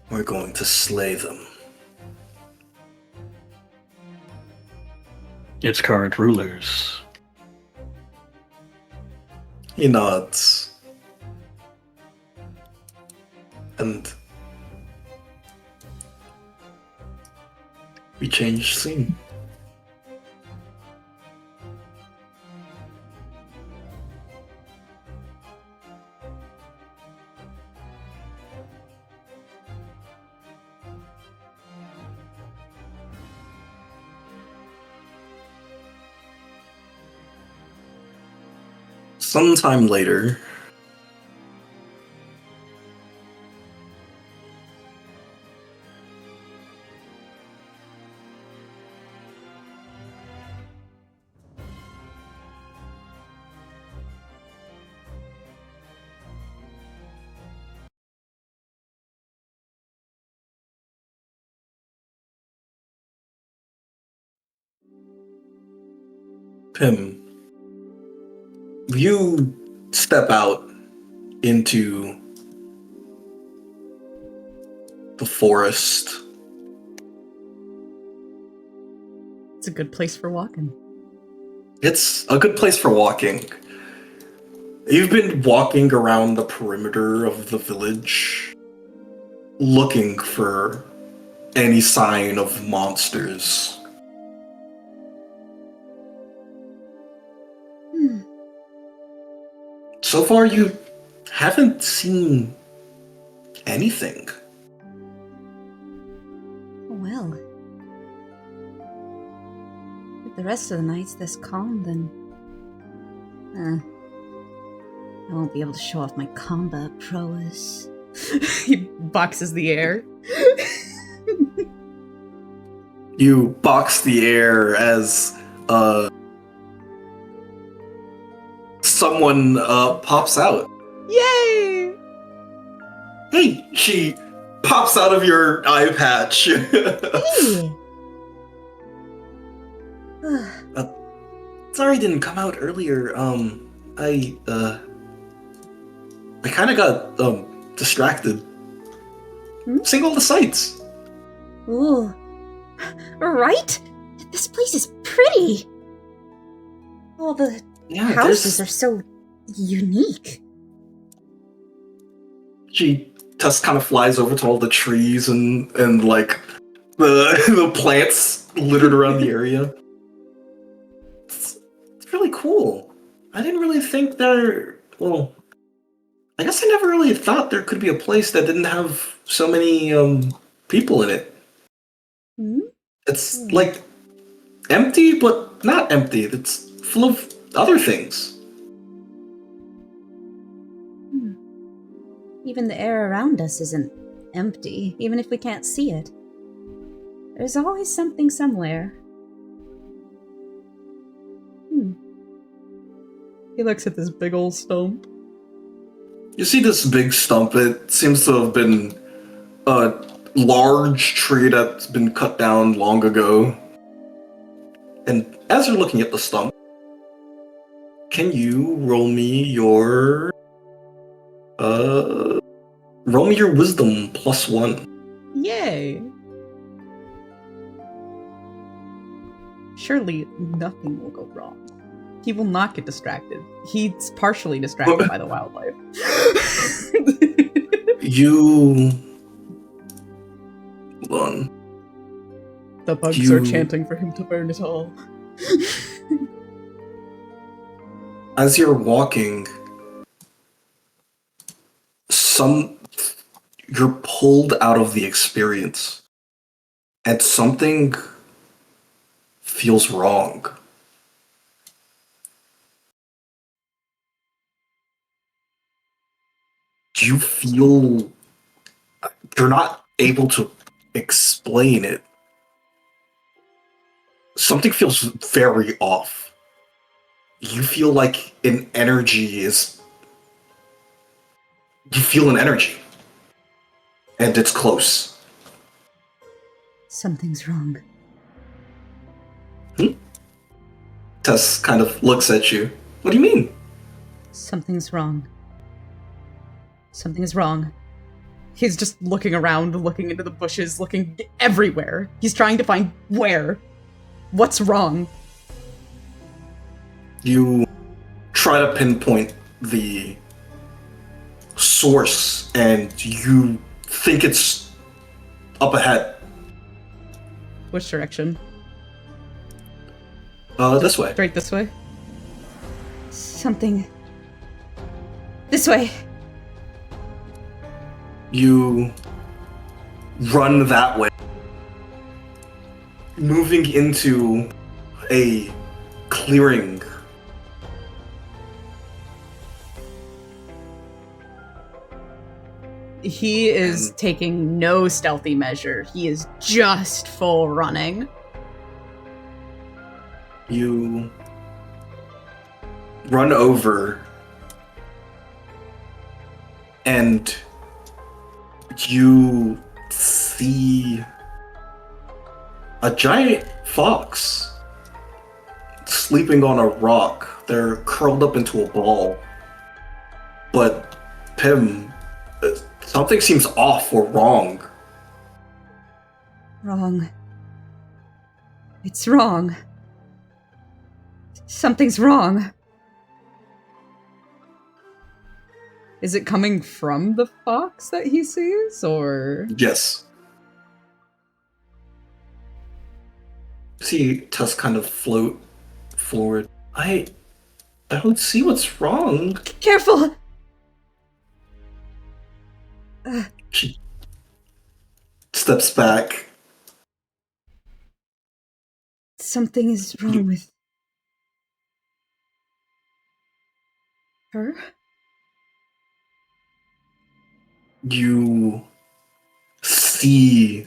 We're going to slay them. Its current rulers. He nods. And we change scene. Sometime later, Pim, you step out into the forest. It's a good place for walking. It's a good place for walking. You've been walking around the perimeter of the village, looking for any sign of monsters. So far, you haven't seen anything. Well, if the rest of the night's this calm, then I won't be able to show off my combat prowess. He boxes the air. You box the air as someone pops out. Yay! Hey, she pops out of your eye patch. Hey! Sorry it didn't come out earlier. I kind of got distracted. Seeing all the sights. Ooh. Right? This place is pretty! All the houses are so unique. She just kind of flies over to all the trees and like the plants littered around the area. It's really cool. I didn't really think well, I guess I never really thought there could be a place that didn't have so many people in it. Hmm? It's like empty, but not empty. It's full of other things. Even the air around us isn't empty, even if we can't see it. There's always something somewhere. He looks at this big old stump. You see this big stump. It seems to have been a large tree that's been cut down long ago. And as you're looking at the stump, can you roll me your wisdom +1? Yay! Surely nothing will go wrong. He will not get distracted. He's partially distracted by the wildlife. You... Hold on. The bugs are chanting for him to burn it all. As you're walking, you're pulled out of the experience, and something feels wrong. you feel you're not able to explain it. Something feels very off. You feel like an energy is... You feel an energy. And it's close. Something's wrong. Tess kind of looks at you. What do you mean? Something's wrong. Something's wrong. He's just looking around, looking into the bushes, looking everywhere. He's trying to find where. What's wrong? You try to pinpoint the source, and you think it's up ahead. Which direction? This way. Straight this way? Something. This way. You run that way, moving into a clearing. He is taking no stealthy measure. He is just full running. You run over, and you see a giant fox sleeping on a rock. They're curled up into a ball. But, Pim, something seems off or wrong. Wrong. It's wrong. Something's wrong. Is it coming from the fox that he sees, or...? Yes. See Tusk kind of float forward. I don't see what's wrong. Careful! She steps back. Something is wrong with her? You see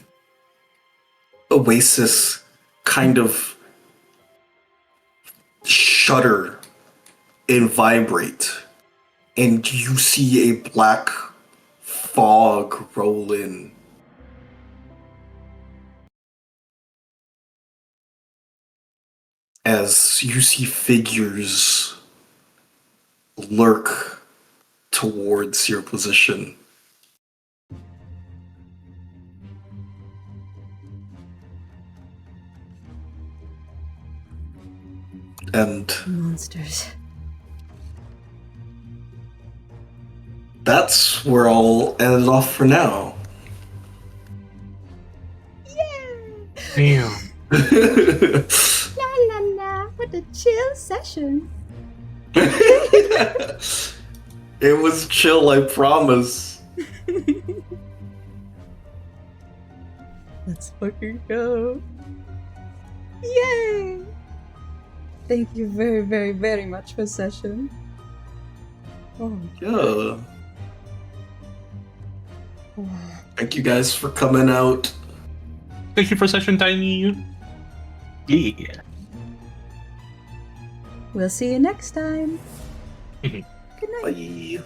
Oasis kind of shudder and vibrate, and you see a black fog roll in. As you see figures lurk towards your position. And Monsters. that's where I'll end it off for now. Damn. La la la, what a chill session. It was chill, I promise. Let's fucking go. Yay! Thank you very, very, very much for session. Oh. Yeah. Thank you guys for coming out. Thank you for session, Tiny. Yeah. We'll see you next time. Good night. Bye.